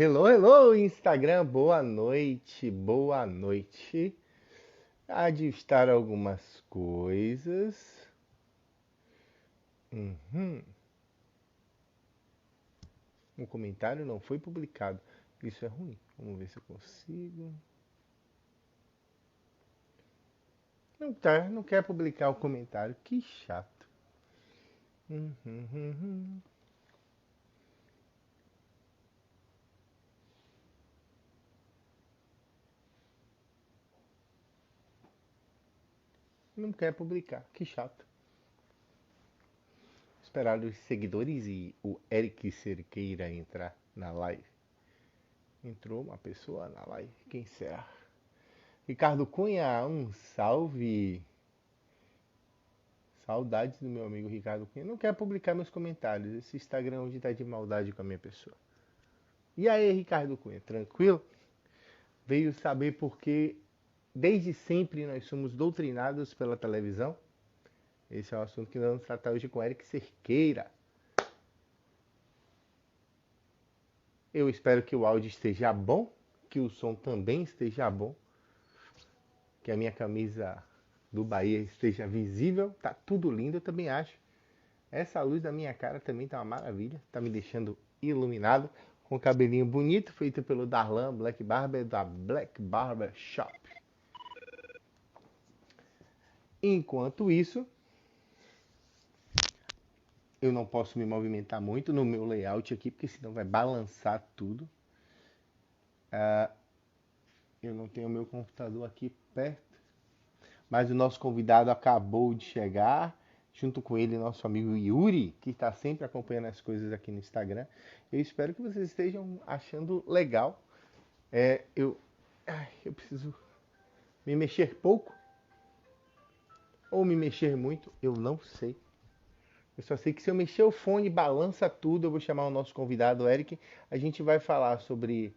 Hello, hello, Instagram, boa noite, boa noite. Ajustar algumas coisas. Um comentário não foi publicado. Isso é ruim. Vamos ver se eu consigo. Não tá, não quer publicar o comentário. Que chato. Não quer publicar. Que chato. Esperar os seguidores e o Eric Cerqueira entrar na live. Entrou uma pessoa na live. Quem será? Ricardo Cunha, um salve. Saudades do meu amigo Ricardo Cunha. Não quer publicar meus comentários. Esse Instagram hoje tá de maldade com a minha pessoa. E aí, Ricardo Cunha, tranquilo? Veio saber porque desde sempre nós somos doutrinados pela televisão. Esse é o assunto que nós vamos tratar hoje com Eric Cerqueira. Eu espero que o áudio esteja bom, que o som também esteja bom, que a minha camisa do Bahia esteja visível. Tá tudo lindo, eu também acho. Essa luz da minha cara também tá uma maravilha, tá me deixando iluminado, com cabelinho bonito, feito pelo Darlan Black Barber, da Black Barber Shop. Enquanto isso, eu não posso me movimentar muito no meu layout aqui, porque senão vai balançar tudo. Eu não tenho meu computador aqui perto, mas o nosso convidado acabou de chegar. Junto com ele, nosso amigo Yuri, que está sempre acompanhando as coisas aqui no Instagram. Eu espero que vocês estejam achando legal. Eu preciso me mexer pouco ou me mexer muito, eu não sei. Eu só sei que se eu mexer o fone, balança tudo. Eu vou chamar o nosso convidado, Eric. A gente vai falar sobre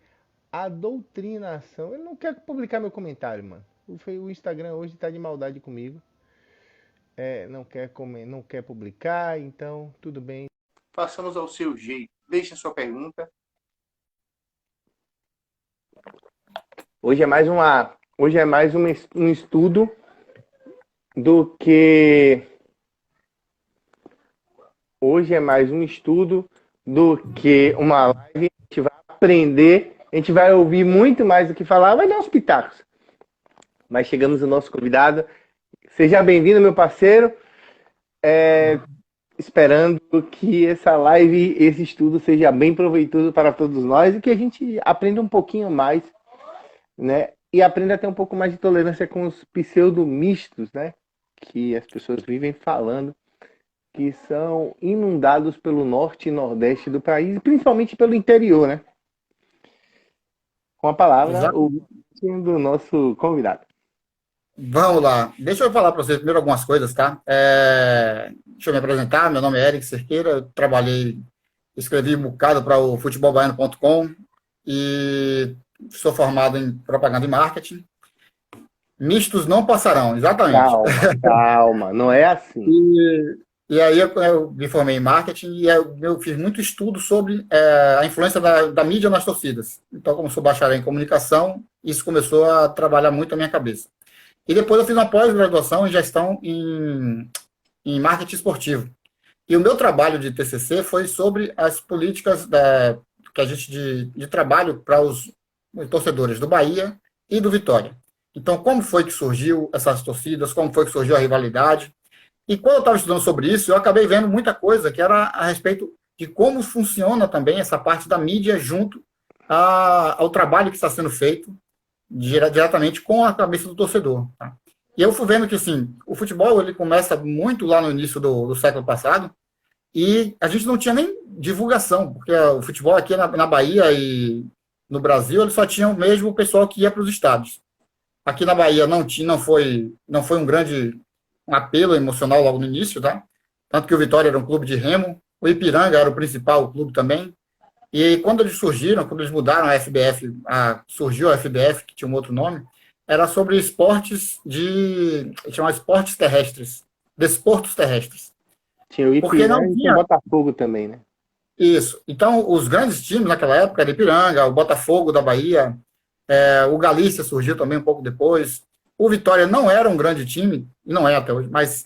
a doutrinação. Ele não quer publicar meu comentário, mano. O Instagram hoje está de maldade comigo. Não quer publicar, então tudo bem. Façamos ao seu jeito. Deixe a sua pergunta. Hoje é mais um estudo do que uma live. A gente vai aprender, a gente vai ouvir muito mais do que falar, vai dar uns pitacos. Mas chegamos ao nosso convidado. Seja bem-vindo, meu parceiro. Esperando que essa live, esse estudo seja bem proveitoso para todos nós e que a gente aprenda um pouquinho mais, né? E aprenda a ter um pouco mais de tolerância com os pseudo-mistos, né? Que as pessoas vivem falando, que são inundados pelo norte e nordeste do país, principalmente pelo interior, né? Com a palavra, o do nosso convidado. Vamos lá. Deixa eu falar para vocês primeiro algumas coisas, tá? Deixa eu me apresentar. Meu nome é Eric Cerqueira. Eu escrevi um bocado para o futebolbaiano.com e sou formado em propaganda e marketing. Mistos não passarão, exatamente. Calma, não é assim. E aí eu me formei em marketing e eu fiz muito estudo sobre a influência da mídia nas torcidas. Então, como sou bacharel em comunicação, isso começou a trabalhar muito a minha cabeça. E depois eu fiz uma pós-graduação em gestão em marketing esportivo. E o meu trabalho de TCC foi sobre as políticas que a gente de trabalho para os torcedores do Bahia e do Vitória. Então, como foi que surgiu essas torcidas, como foi que surgiu a rivalidade. E quando eu estava estudando sobre isso, eu acabei vendo muita coisa que era a respeito de como funciona também essa parte da mídia junto ao trabalho que está sendo feito diretamente com a cabeça do torcedor. Tá? E eu fui vendo que, assim, o futebol ele começa muito lá no início do século passado e a gente não tinha nem divulgação, porque o futebol aqui na Bahia e no Brasil, ele só tinha mesmo o pessoal que ia para os estádios. Aqui na Bahia não foi um grande apelo emocional logo no início, tá? Tanto que o Vitória era um clube de remo, o Ipiranga era o principal clube também. E quando eles surgiram, quando eles mudaram a FBF, surgiu a FBF, que tinha um outro nome, era sobre esportes chamava esportes terrestres, desportos terrestres. Tinha o Ipiranga e tinha o Botafogo também, né? Isso. Então, os grandes times naquela época era Ipiranga, o Botafogo da Bahia, o Galícia surgiu também um pouco depois. O Vitória não era um grande time, e não é até hoje, mas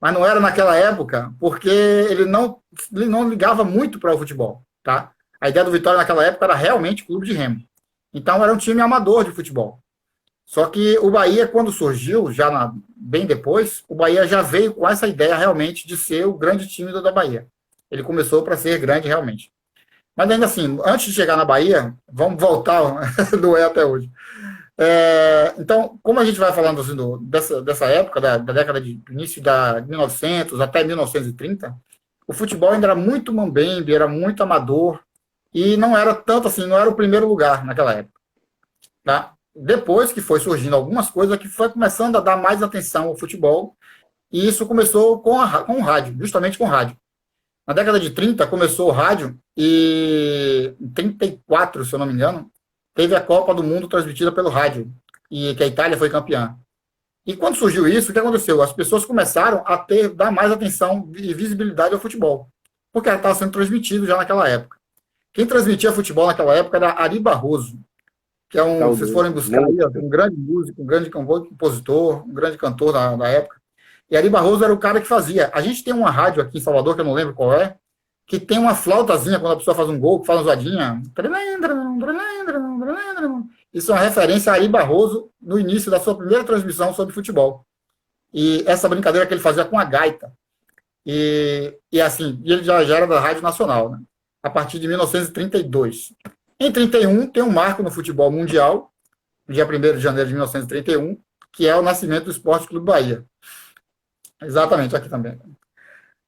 não era naquela época, porque ele não ligava muito para o futebol, tá? A ideia do Vitória naquela época era realmente clube de remo. Então, era um time amador de futebol. Só que o Bahia, quando surgiu, bem depois, o Bahia já veio com essa ideia realmente de ser o grande time da Bahia. Ele começou para ser grande realmente. Mas ainda assim, antes de chegar na Bahia, vamos voltar do E até hoje. Então, como a gente vai falando assim, dessa época, da década de início da 1900 até 1930, o futebol ainda era muito mambembe, era muito amador, e não era tanto assim, não era o primeiro lugar naquela época. Tá? Depois que foi surgindo algumas coisas, que foi começando a dar mais atenção ao futebol, e isso começou com o rádio, justamente com o rádio. Na década de 30 começou o rádio, e em 34, se eu não me engano, teve a Copa do Mundo transmitida pelo rádio, e que a Itália foi campeã. E quando surgiu isso, o que aconteceu? As pessoas começaram a dar mais atenção e visibilidade ao futebol, porque ela estava sendo transmitido já naquela época. Quem transmitia futebol naquela época era Ari Barroso, que é se vocês forem buscar aí, um grande músico, um grande compositor, um grande cantor da época. E Ari Barroso era o cara que fazia. A gente tem uma rádio aqui em Salvador, que eu não lembro qual é, que tem uma flautazinha quando a pessoa faz um gol, que faz uma zoadinha. Isso é uma referência a Ari Barroso no início da sua primeira transmissão sobre futebol. E essa brincadeira que ele fazia com a gaita. E ele já era da Rádio Nacional, né? A partir de 1932. Em 31, tem um marco no futebol mundial, no dia 1º de janeiro de 1931, que é o nascimento do Esporte Clube Bahia. Exatamente, aqui também.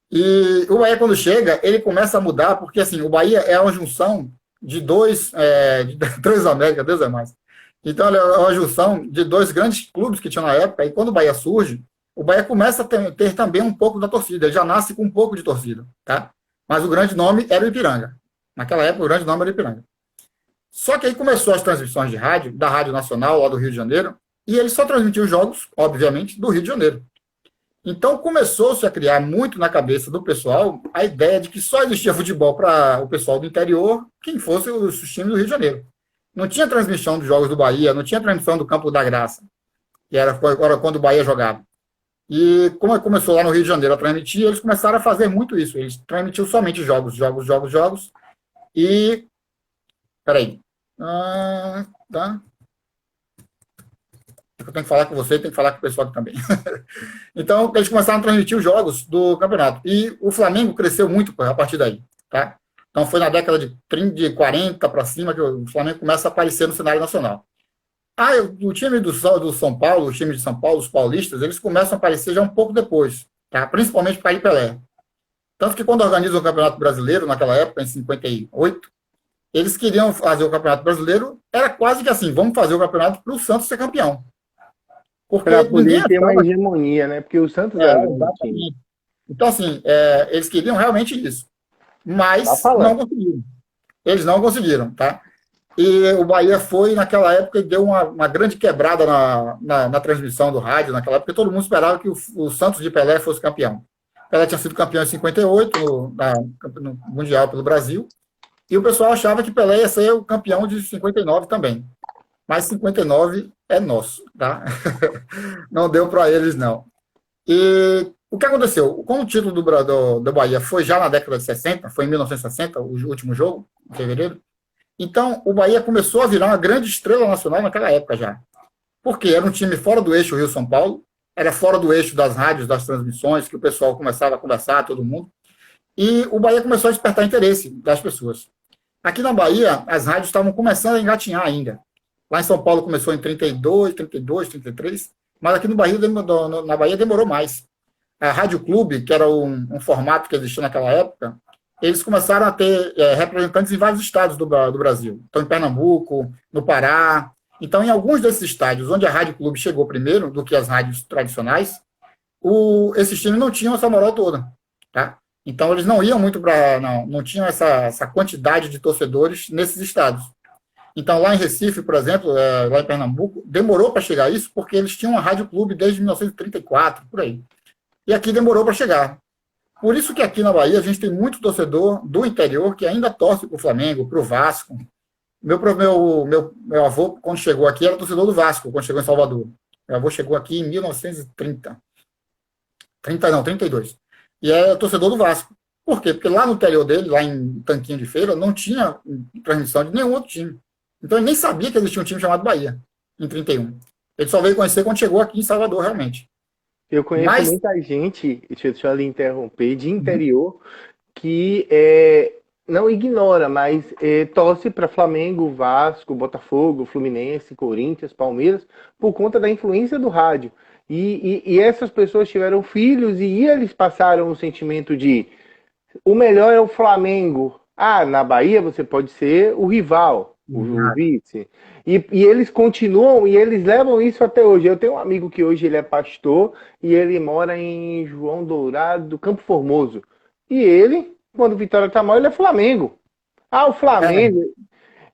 E o Bahia, quando chega, ele começa a mudar, porque assim, o Bahia é uma junção de de três Américas, Deus é mais. Então, ele é uma junção de dois grandes clubes que tinham na época, e quando o Bahia surge, o Bahia começa a ter também um pouco da torcida, ele já nasce com um pouco de torcida, tá? Mas o grande nome era o Ipiranga. Naquela época, o grande nome era o Ipiranga. Só que aí começou as transmissões de rádio, da Rádio Nacional, lá do Rio de Janeiro, e ele só transmitia os jogos, obviamente, do Rio de Janeiro. Então começou-se a criar muito na cabeça do pessoal a ideia de que só existia futebol para o pessoal do interior, quem fosse os times do Rio de Janeiro. Não tinha transmissão dos jogos do Bahia, não tinha transmissão do Campo da Graça, que era quando o Bahia jogava. E como começou lá no Rio de Janeiro a transmitir, eles começaram a fazer muito isso. Eles transmitiam somente jogos. E... Peraí. Tá. Eu tenho que falar com você e tenho que falar com o pessoal aqui também. Então, eles começaram a transmitir os jogos do campeonato. E o Flamengo cresceu muito a partir daí. Tá? Então, foi na década de 40 para cima que o Flamengo começa a aparecer no cenário nacional. O time do São Paulo, o time de São Paulo, os paulistas, eles começam a aparecer já um pouco depois. Tá? Principalmente para ir Pelé. Tanto que quando organizam o Campeonato Brasileiro, naquela época, em 58, eles queriam fazer o Campeonato Brasileiro, era quase que assim, vamos fazer o campeonato para o Santos ser campeão. Para poder ter uma hegemonia, né? Porque o Santos era um time. Então, assim, eles queriam realmente isso. Mas não conseguiram. Eles não conseguiram, tá? E o Bahia foi, naquela época, e deu uma grande quebrada na transmissão do rádio, naquela época, porque todo mundo esperava que o Santos de Pelé fosse campeão. Pelé tinha sido campeão em 58, no Mundial pelo Brasil, e o pessoal achava que Pelé ia ser o campeão de 59 também. Mas 59 é nosso, tá? Não deu para eles, não. E o que aconteceu? Como o título do Bahia foi já na década de 60, foi em 1960, o último jogo, em fevereiro, então o Bahia começou a virar uma grande estrela nacional naquela época já. Porque era um time fora do eixo Rio-São Paulo, era fora do eixo das rádios, das transmissões, que o pessoal começava a conversar, todo mundo, e o Bahia começou a despertar interesse das pessoas. Aqui na Bahia, as rádios estavam começando a engatinhar ainda. Lá em São Paulo começou em 32, 33, mas aqui na Bahia demorou mais. A Rádio Clube, que era um formato que existia naquela época, eles começaram a ter representantes em vários estados do Brasil. Então, em Pernambuco, no Pará. Então, em alguns desses estádios, onde a Rádio Clube chegou primeiro do que as rádios tradicionais, esses times não tinham essa moral toda. Tá? Então, eles não iam muito para... Não tinham essa quantidade de torcedores nesses estados. Então, lá em Recife, por exemplo, lá em Pernambuco, demorou para chegar isso, porque eles tinham uma Rádio Clube desde 1934, por aí. E aqui demorou para chegar. Por isso que aqui na Bahia a gente tem muito torcedor do interior que ainda torce para o Flamengo, para o Vasco. Meu avô, quando chegou aqui, era torcedor do Vasco, quando chegou em Salvador. Meu avô chegou aqui em 1930. 32. E é torcedor do Vasco. Por quê? Porque lá no interior dele, lá em Tanquinho de Feira, não tinha transmissão de nenhum outro time. Então ele nem sabia que existia um time chamado Bahia, em 31. Ele só veio conhecer quando chegou aqui em Salvador, realmente. Eu conheço Mas, muita gente, deixa eu lhe interromper, de interior, que não ignora, mas torce para Flamengo, Vasco, Botafogo, Fluminense, Corinthians, Palmeiras, por conta da influência do rádio. E essas pessoas tiveram filhos e eles passaram o sentimento de o melhor é o Flamengo. Ah, na Bahia você pode ser o rival, o vice. E eles continuam e eles levam isso até hoje. Eu tenho um amigo que hoje ele é pastor e ele mora em João Dourado, Campo Formoso. E ele, quando o Vitória tá mal, ele é Flamengo. Ah, o Flamengo.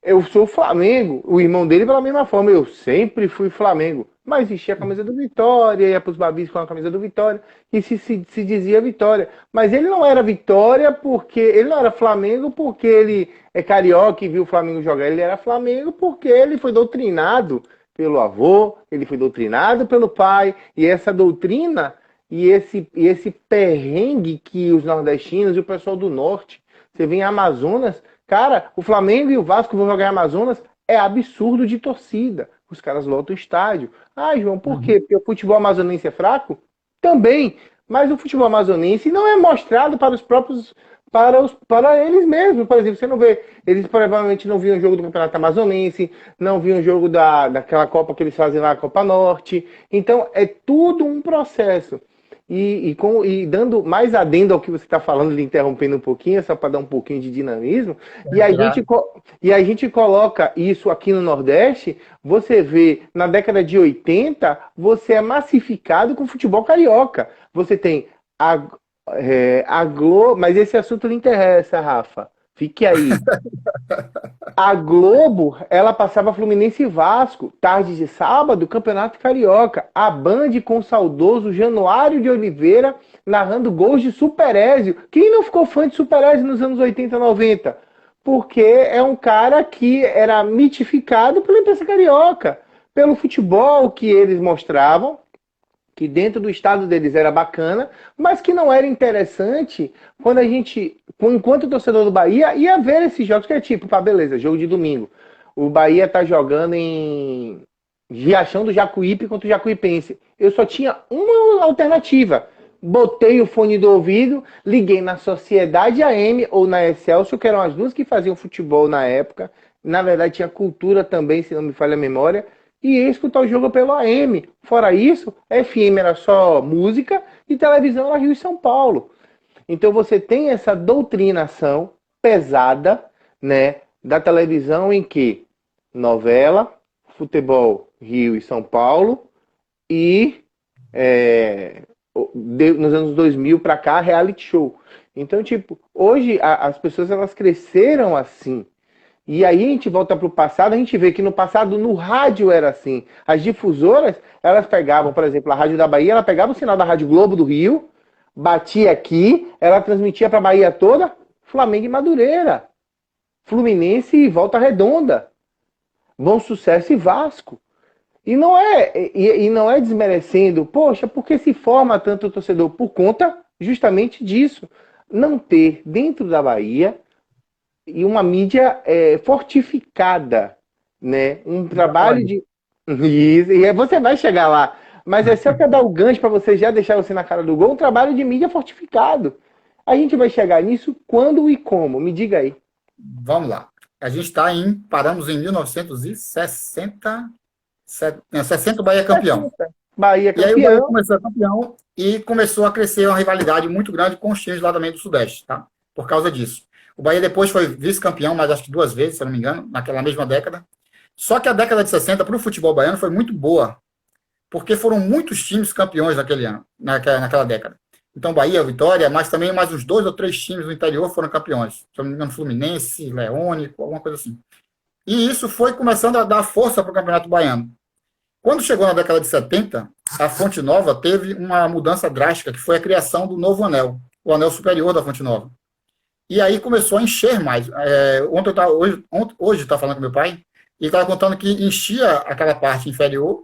Eu sou Flamengo. O irmão dele, pela mesma forma, eu sempre fui Flamengo. Mas vestia a camisa do Vitória, ia para os babis com a camisa do Vitória, e se dizia Vitória. Mas ele não era Vitória porque. Ele não era Flamengo porque ele é carioca e viu o Flamengo jogar. Ele era Flamengo porque ele foi doutrinado pelo avô, ele foi doutrinado pelo pai, e essa doutrina e esse perrengue que os nordestinos e o pessoal do norte, você vê em Amazonas. Cara, o Flamengo e o Vasco vão jogar em Amazonas, é absurdo de torcida. Os caras lotam o estádio. Ah, João, por quê? Porque o futebol amazonense é fraco? Também. Mas o futebol amazonense não é mostrado para os próprios, para eles mesmos. Por exemplo, você não vê, eles provavelmente não viam o jogo do Campeonato Amazonense, não viam o jogo daquela Copa que eles fazem lá, a Copa Norte. Então, é tudo um processo. E dando mais adendo ao que você está falando, lhe interrompendo um pouquinho, só para dar um pouquinho de dinamismo, e a gente coloca isso aqui no Nordeste, você vê, na década de 80, você é massificado com futebol carioca. Você tem a Globo, mas esse assunto lhe interessa, Rafa. Fique aí. A Globo, ela passava Fluminense e Vasco, tarde de sábado, Campeonato Carioca. A Band com o saudoso Januário de Oliveira narrando gols de Superézio. Quem não ficou fã de Superézio nos anos 80 e 90? Porque é um cara que era mitificado pela imprensa carioca, pelo futebol que eles mostravam, que dentro do estado deles era bacana, mas que não era interessante quando a gente, enquanto torcedor do Bahia, ia ver esses jogos que é tipo, pá, beleza, jogo de domingo. O Bahia tá jogando em Riachão do Jacuípe contra o Jacuipense. Eu só tinha uma alternativa. Botei o fone do ouvido, liguei na Sociedade AM ou na Excelsior, que eram as duas que faziam futebol na época. Na verdade, tinha cultura também, se não me falha a memória. E ia escutar o jogo pelo AM. Fora isso, a FM era só música e televisão era Rio e São Paulo. Então você tem essa doutrinação pesada, né, da televisão em que novela, futebol Rio e São Paulo e nos anos 2000 para cá, reality show. Então, tipo, hoje as pessoas elas cresceram assim. E aí a gente volta para o passado, a gente vê que no passado no rádio era assim. As difusoras, elas pegavam, por exemplo, a Rádio da Bahia, ela pegava o sinal da Rádio Globo do Rio, batia aqui, ela transmitia para a Bahia toda, Flamengo e Madureira, Fluminense e Volta Redonda, Bom Sucesso e Vasco. E não é desmerecendo, poxa, por que se forma tanto torcedor? Por conta justamente disso. Não ter dentro da Bahia e uma mídia fortificada, né? Um trabalho de... Isso, e você vai chegar lá. Mas é só para dar o gancho para você já deixar você na cara do gol, um trabalho de mídia fortificado. A gente vai chegar nisso quando e como? Me diga aí. Vamos lá. A gente paramos em 1960, 60 o Bahia campeão. Bahia campeão. E aí o Bahia começou a campeão e começou a crescer uma rivalidade muito grande com os times lá também do Sudeste, tá? Por causa disso. O Bahia depois foi vice-campeão, mas acho que 2 vezes, se eu não me engano, naquela mesma década. Só que a década de 60 para o futebol baiano foi muito boa, porque foram muitos times campeões naquele ano, naquela década. Então, Bahia, Vitória, mas também mais uns 2 ou 3 times do interior foram campeões. Se eu não me engano, Fluminense, Leônico, alguma coisa assim. E isso foi começando a dar força para o Campeonato Baiano. Quando chegou na década de 70, a Fonte Nova teve uma mudança drástica, que foi a criação do Novo Anel. o anel superior da Fonte Nova. E aí começou a encher mais. Hoje está falando com meu pai, e estava contando que enchia aquela parte inferior,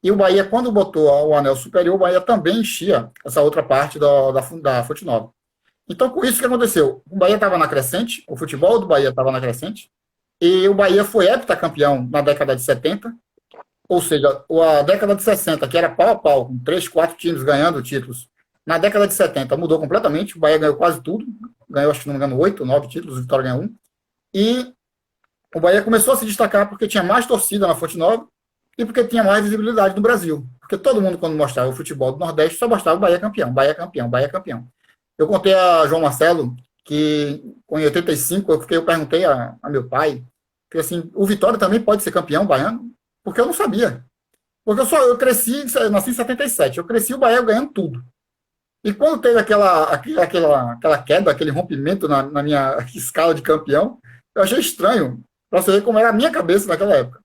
e o Bahia, quando botou o anel superior, o Bahia também enchia essa outra parte da Fonte Nova. Então, com isso, o que aconteceu? O Bahia estava na crescente, o futebol do Bahia estava na crescente, e o Bahia foi heptacampeão na década de 70, ou seja, a década de 60, que era pau a pau, com 3, 4 times ganhando títulos, na década de 70 mudou completamente, o Bahia ganhou quase tudo, ganhou, acho que não me engano, 8, 9 títulos, o Vitória ganhou 1, e o Bahia começou a se destacar porque tinha mais torcida na Fonte Nova e porque tinha mais visibilidade no Brasil. Porque todo mundo, quando mostrava o futebol do Nordeste, só mostrava o Bahia campeão, Bahia campeão, Bahia campeão. Eu contei a João Marcelo que, em 85, eu perguntei a meu pai, que assim, o Vitória também pode ser campeão baiano? Porque eu não sabia. Porque eu cresci, nasci em 77, eu cresci o Bahia ganhando tudo. E quando teve aquela queda, aquele rompimento na minha escala de campeão, eu achei estranho, para você ver como era a minha cabeça naquela época.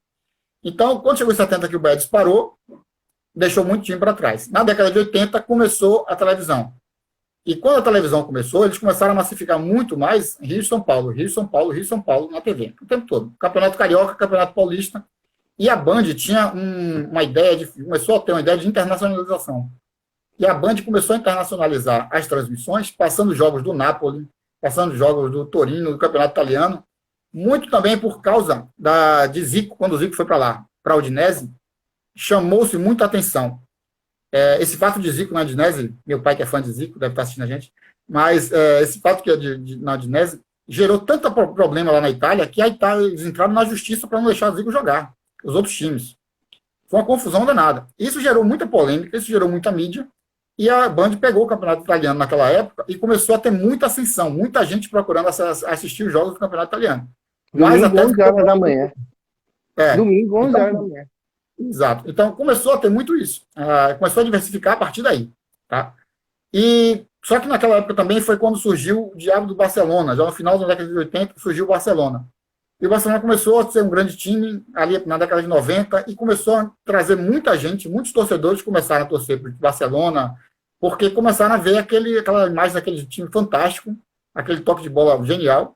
Então, quando chegou em 70 que o Bahia disparou, deixou muito time para trás. Na década de 80 começou a televisão. E quando a televisão começou, eles começaram a massificar muito mais Rio e São Paulo, Rio e São Paulo, Rio e São Paulo na TV, o tempo todo. Campeonato Carioca, Campeonato Paulista. E a Band tinha começou a ter uma ideia de internacionalização. E a Band começou a internacionalizar as transmissões, passando jogos do Napoli, passando jogos do Torino, do Campeonato Italiano, muito também por causa de Zico, quando o Zico foi para lá, para a Udinese, chamou-se muita atenção. Esse fato de Zico na Udinese, meu pai que é fã de Zico, deve estar assistindo a gente, mas esse fato que é na Udinese gerou tanto problema lá na Itália que a Itália, eles entraram na justiça para não deixar o Zico jogar, os outros times. Foi uma confusão danada. Isso gerou muita polêmica, isso gerou muita mídia, e a Band pegou o campeonato italiano naquela época e começou a ter muita ascensão, muita gente procurando assistir os jogos do campeonato italiano. Mas até 11 horas da manhã. Domingo, 11 horas da manhã. Exato. Então, começou a ter muito isso. Começou a diversificar a partir daí. Tá? Só que naquela época também foi quando surgiu o Diabo do Barcelona. Já no final da década de 80 surgiu o Barcelona. E o Barcelona começou a ser um grande time ali na década de 90 e começou a trazer muita gente, muitos torcedores começaram a torcer para o Barcelona, porque começaram a ver aquela imagem daquele time fantástico, aquele toque de bola genial.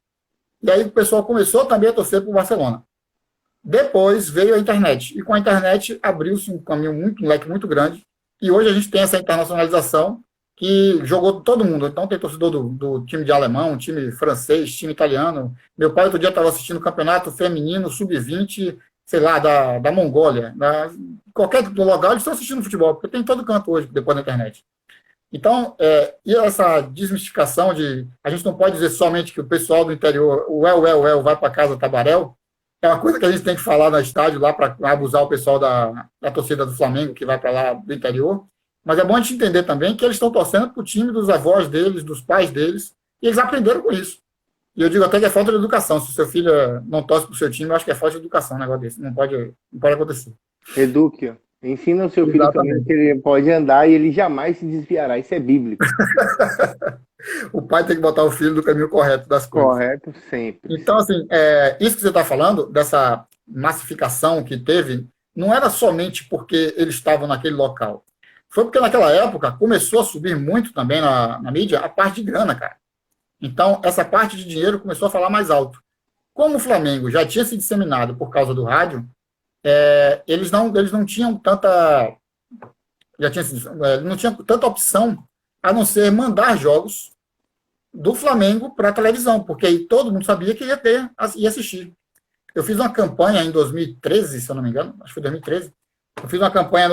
E aí o pessoal começou também a torcer para o Barcelona. Depois veio a internet. E com a internet abriu-se um leque muito grande. E hoje a gente tem essa internacionalização que jogou todo mundo. Então tem torcedor do time de alemão, time francês, time italiano. Meu pai outro dia estava assistindo o campeonato feminino, sub-20, sei lá, da Mongólia. Qualquer lugar eles estão assistindo futebol, porque tem em todo canto hoje, depois da internet. Então, e essa desmistificação a gente não pode dizer somente que o pessoal do interior, o vai para casa Tabarel, é uma coisa que a gente tem que falar no estádio lá para abusar o pessoal da torcida do Flamengo que vai para lá do interior, mas é bom a gente entender também que eles estão torcendo para o time dos avós deles, dos pais deles, e eles aprenderam com isso. E eu digo até que é falta de educação. Se o seu filho não torce para o seu time, eu acho que é falta de educação um negócio desse. Não pode acontecer. Eduque. Ensina o seu filho também que ele pode andar e ele jamais se desviará. Isso é bíblico. O pai tem que botar o filho no caminho correto das coisas. Correto, sempre. Então, assim, isso que você está falando, dessa massificação que teve, não era somente porque eles estavam naquele local. Foi porque naquela época começou a subir muito também na mídia a parte de grana, cara. Então, essa parte de dinheiro começou a falar mais alto. Como o Flamengo já tinha se disseminado por causa do rádio, eles não tinham tanta opção a não ser mandar jogos do Flamengo para a televisão, porque aí todo mundo sabia que ia assistir. Eu fiz uma campanha em 2013, se eu não me engano, acho que foi 2013, eu fiz uma campanha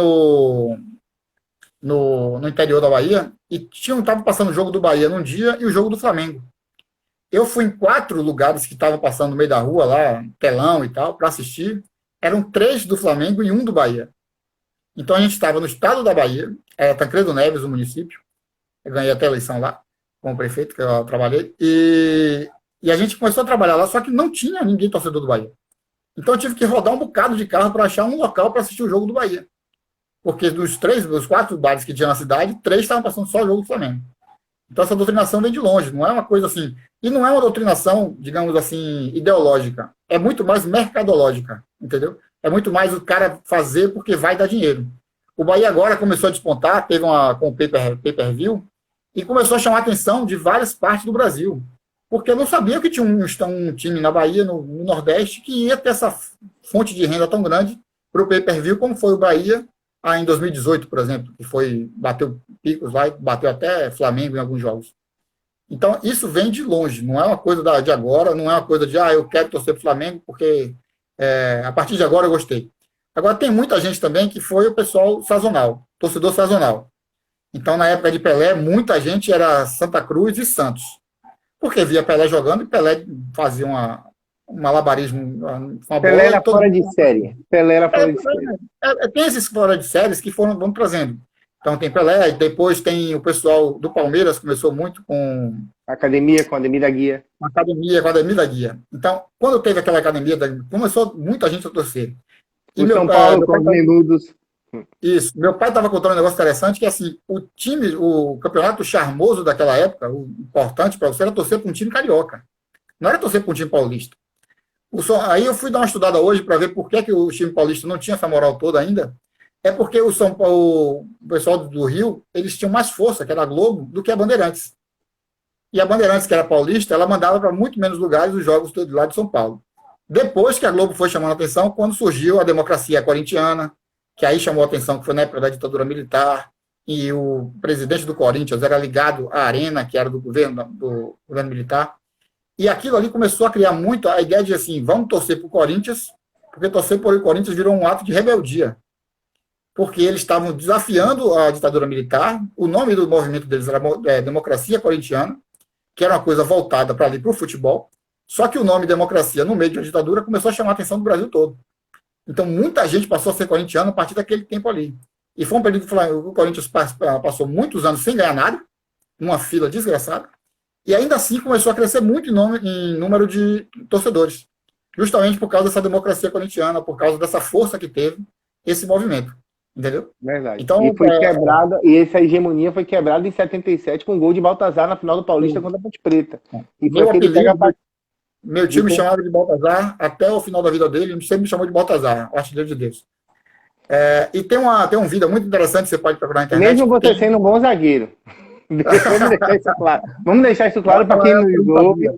no interior da Bahia e estava passando o jogo do Bahia num dia e o jogo do Flamengo. Eu fui em 4 lugares que estavam passando no meio da rua lá, telão e tal, para assistir. Eram 3 do Flamengo e 1 do Bahia. Então a gente estava no estado da Bahia, Tancredo Neves, o município. Eu ganhei até a eleição lá, como prefeito, que eu trabalhei. E a gente começou a trabalhar lá, só que não tinha ninguém torcedor do Bahia. Então eu tive que rodar um bocado de carro para achar um local para assistir o jogo do Bahia. Porque dos 4 bares que tinha na cidade, 3 estavam passando só o jogo do Flamengo. Então essa doutrinação vem de longe, não é uma coisa assim. E não é uma doutrinação, digamos assim, ideológica. É muito mais mercadológica, entendeu? É muito mais o cara fazer porque vai dar dinheiro. O Bahia agora começou a despontar, teve com o pay-per-view, e começou a chamar a atenção de várias partes do Brasil. Porque eu não sabia que tinha um time na Bahia, no Nordeste, que ia ter essa fonte de renda tão grande para o pay-per-view, como foi o Bahia em 2018, por exemplo, que bateu picos lá e bateu até Flamengo em alguns jogos. Então, isso vem de longe, não é uma coisa de agora, não é uma coisa de, eu quero torcer para o Flamengo, porque a partir de agora eu gostei. Agora, tem muita gente também que foi o pessoal sazonal, torcedor sazonal. Então, na época de Pelé, muita gente era Santa Cruz e Santos. Porque via Pelé jogando e Pelé fazia um malabarismo. Pelé era fora de série. Pelé era fora de série. Tem esses fora de séries que vão trazendo. Então tem Pelé, depois tem o pessoal do Palmeiras, começou muito com... Academia, com a Ademir da Guia. Com a Ademir da Guia. Então, quando teve aquela academia, começou muita gente a torcer. E São Paulo com os menudos. Isso. Meu pai estava contando um negócio interessante, que assim, o campeonato charmoso daquela época, o importante para você era torcer para um time carioca. Não era torcer para um time paulista. Aí eu fui dar uma estudada hoje para ver por que o time paulista não tinha essa moral toda ainda. É porque o pessoal do Rio, eles tinham mais força, que era a Globo, do que a Bandeirantes. E a Bandeirantes, que era paulista, ela mandava para muito menos lugares os jogos lá de São Paulo. Depois que a Globo foi chamando a atenção, quando surgiu a democracia corintiana, que aí chamou a atenção, que foi na época da ditadura militar, e o presidente do Corinthians era ligado à Arena, que era do governo militar. E aquilo ali começou a criar muito a ideia de assim, vamos torcer para o Corinthians, porque torcer por o Corinthians virou um ato de rebeldia. Porque eles estavam desafiando a ditadura militar, o nome do movimento deles era Democracia Corintiana, que era uma coisa voltada para o futebol, só que o nome democracia, no meio da ditadura, começou a chamar a atenção do Brasil todo. Então, muita gente passou a ser corintiano a partir daquele tempo ali. E foi um período que o Corinthians passou muitos anos sem ganhar nada, numa fila desgraçada, e ainda assim começou a crescer muito em número de torcedores, justamente por causa dessa democracia corintiana, por causa dessa força que teve esse movimento. Entendeu? Verdade. Então, e foi quebrada, e essa hegemonia foi quebrada em 77 com um gol de Baltazar na final do Paulista contra a Ponte Preta. E foi meu tio me chamava de Baltazar até o final da vida dele, ele sempre me chamou de Baltazar, o artilheiro de Deus. E tem um vídeo muito interessante que você pode procurar na internet. Mesmo você sendo um bom zagueiro. Vamos deixar isso claro. Vamos deixar isso claro para quem nos ouve.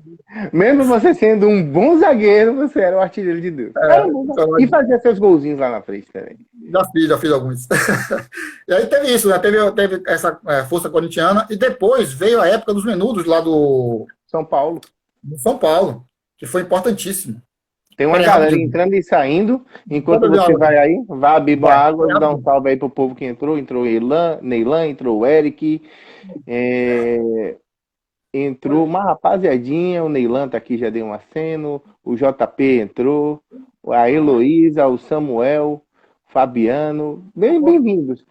Mesmo você sendo um bom zagueiro, você era o artilheiro de Deus. E fazia seus golzinhos lá na frente também. Já fiz alguns. E aí teve isso, né? Teve essa força corintiana, e depois veio a época dos menudos lá do São Paulo. Do São Paulo, que foi importantíssimo. Tem uma galera entrando e saindo. Enquanto você vai aí, vá beber água, dar um salve aí pro povo que entrou. Entrou Neylan, entrou o Eric. Entrou uma rapaziadinha. O Neylan tá aqui, já deu um aceno. O JP entrou. A Heloísa, o Samuel, Fabiano. Bem-vindos.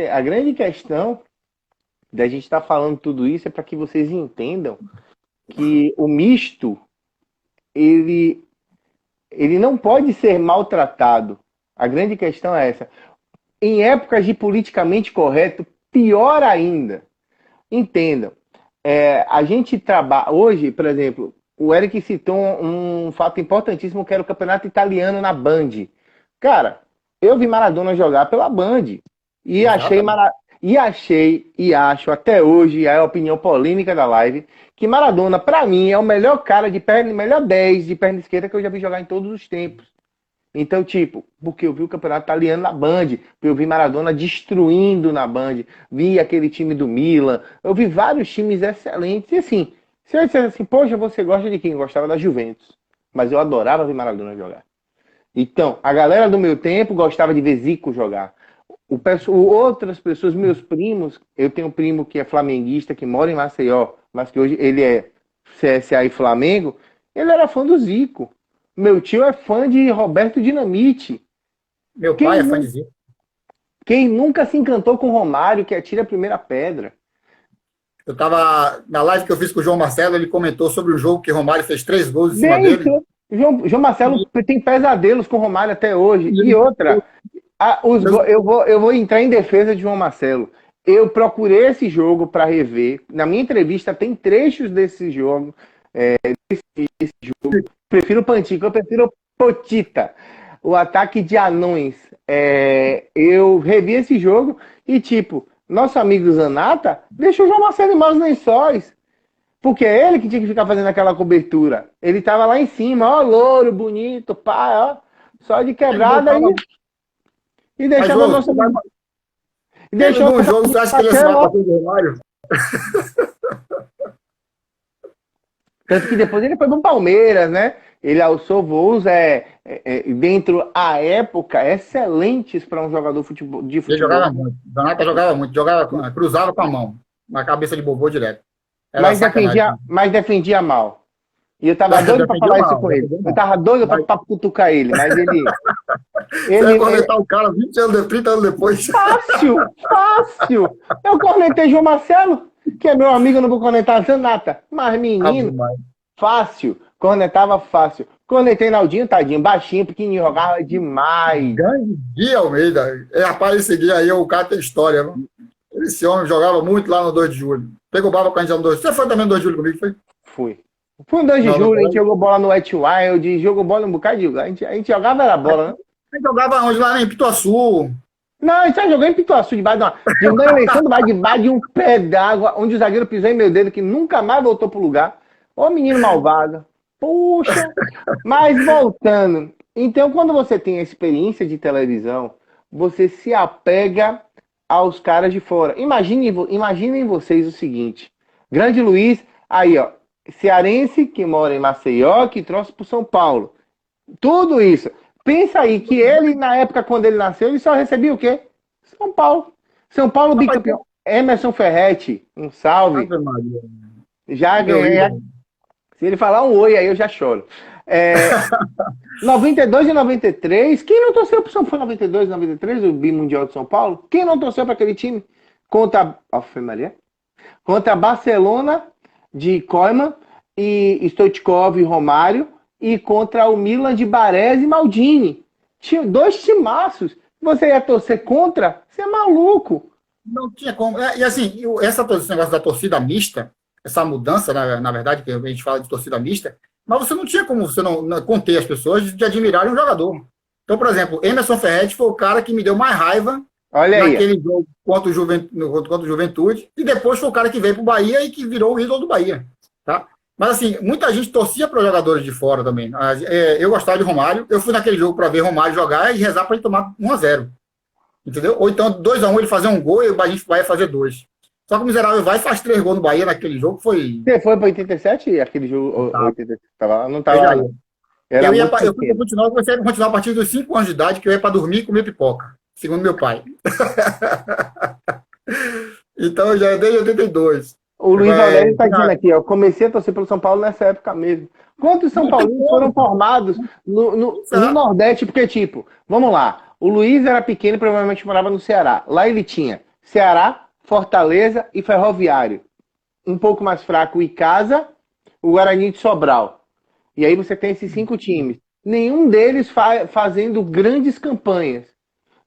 A grande questão da gente estar falando tudo isso é para que vocês entendam que o misto, ele não pode ser maltratado. A grande questão é essa. Em épocas de politicamente correto, pior ainda. Entendam. A gente trabalha... Hoje, por exemplo, o Eric citou um fato importantíssimo, que era o campeonato italiano na Band. Cara, eu vi Maradona jogar pela Band. E acho até hoje, é a opinião polêmica da live, que Maradona, pra mim, é o melhor cara de perna, melhor 10 de perna esquerda que eu já vi jogar em todos os tempos. Então, porque eu vi o campeonato italiano na Band, eu vi Maradona destruindo na Band, vi aquele time do Milan, eu vi vários times excelentes. E assim, se eu dissesse assim, poxa, você gosta de quem? Eu gostava da Juventus, mas eu adorava ver Maradona jogar. Então, a galera do meu tempo gostava de ver Zico jogar. Outras pessoas, meus primos, eu tenho um primo que é flamenguista, que mora em Maceió, mas que hoje ele é CSA e Flamengo, ele era fã do Zico. Meu tio é fã de Roberto Dinamite. Meu pai é fã de Zico. Quem nunca se encantou com Romário, que atira a primeira pedra? Eu tava na live que eu fiz com o João Marcelo, ele comentou sobre o jogo que Romário fez 3 gols em cima dele. João Marcelo tem pesadelos com Romário até hoje. E outra... eu vou entrar em defesa de João Marcelo. Eu procurei esse jogo para rever. Na minha entrevista tem trechos desse jogo. Desse jogo. Prefiro o Pantico, eu prefiro o Potita. O ataque de anões. Eu revi esse jogo e, nosso amigo Zanata, deixou o João Marcelo em maus lençóis. Porque é ele que tinha que ficar fazendo aquela cobertura. Ele tava lá em cima, ó, louro, bonito, pá, ó, só de Ele quebrada botava. aí. E Mas, deixava o João, nosso amigo. E ele deixou o num nosso jogo, amigo você acha que ele ia se Marcelo, matar ó. com o Romário? Tanto que depois ele foi pro Palmeiras, né? Ele alçou voos dentro a época excelentes para um jogador de Ele jogava futebol. muito. Donata jogava muito. Jogava, cruzava com a mão. Na cabeça de bobô direto. Era sacanagem. Mas defendia mal. E eu tava doido para Defendeu falar isso mal, com ele. defendeu Eu mal. tava doido Mas para cutucar ele, mas você ia ele cornetar o cara 20 anos, 30 anos depois. fácil, fácil. Eu cornetei João Marcelo, que é meu amigo, eu não vou cornetar Zanata. Mas Ave menino, Maria. fácil. Cornetava fácil. Cornetei Naldinho, tadinho, baixinho, pequenininho, jogava demais. Grande Dia Almeida. Rapaz, esse dia aí, o cara tem história. Viu? Esse homem jogava muito lá no 2 de julho. Pegou baba com a gente no 2. Você foi também no 2 de julho comigo, foi? Fui. Fui no 2 de Não, não julho, a gente foi. jogou bola no Wet Wild, jogou bola em um bocado de lugar. A gente jogava era bola, né? A gente jogava onde? Lá em Pituaçu. Não, a gente já jogou em Pituaçu, de uma eleição debaixo de um pé d'água, onde o zagueiro pisou em meu dedo, que nunca mais voltou pro lugar. Ô menino malvado. Puxa. Mas voltando. Então, quando você tem a experiência de televisão, você se apega aos caras de fora. Imaginem vocês o seguinte. Grande Luiz, aí, ó. Cearense que mora em Maceió, que trouxe pro São Paulo. Tudo isso. Pensa aí que ele, na época quando ele nasceu, ele só recebia o quê? São Paulo. São Paulo Rapaz, bicampeão. Emerson Ferretti, um salve. Ave Maria. Já Meu ganhei. ídolo. Se ele falar um oi, aí eu já choro. 92 e 93, quem não torceu pro São Paulo 92 e 93, o Bimundial de São Paulo? Quem não torceu para aquele time? Maria. Contra Barcelona de Koeman e Stoichkov e Romário e contra o Milan de Baresi e Maldini. Tinha dois timaços. Você ia torcer contra? Você é maluco. Não tinha como. E assim, esse negócio da torcida mista, essa mudança, na verdade, que a gente fala de torcida mista, mas você não tinha como você não conter as pessoas de admirarem um jogador. Então, por exemplo, Emerson Ferretti foi o cara que me deu mais raiva Olha aí. naquele jogo contra o Juventude, e depois foi o cara que veio para o Bahia e que virou o ídolo do Bahia. Tá? Mas assim, muita gente torcia para os jogadores de fora também. Eu gostava de Romário, eu fui naquele jogo para ver Romário jogar e rezar para ele tomar 1-0. Entendeu? Ou então 2-1 ele fazer um gol e o Bahia fazer 2. Só que o miserável vai e faz 3 gols no Bahia naquele jogo, foi. Você foi para 87, aquele jogo? Tá. 87, tava lá? Não tava lá, não. Eu fui para continuar, comecei a continuar a partir dos 5 anos de idade, que eu ia para dormir e comer pipoca, segundo meu pai. Então já é desde 82. O Luiz Aurélio está dizendo aqui, ó, comecei a torcer pelo São Paulo nessa época mesmo. Quantos São Paulinos foram formados no Nordeste? Porque, tipo, vamos lá, o Luiz era pequeno e provavelmente morava no Ceará. Lá ele tinha Ceará, Fortaleza e Ferroviário. Um pouco mais fraco, o Icasa, o Guarani de Sobral. E aí você tem esses 5 times. Nenhum deles fazendo grandes campanhas.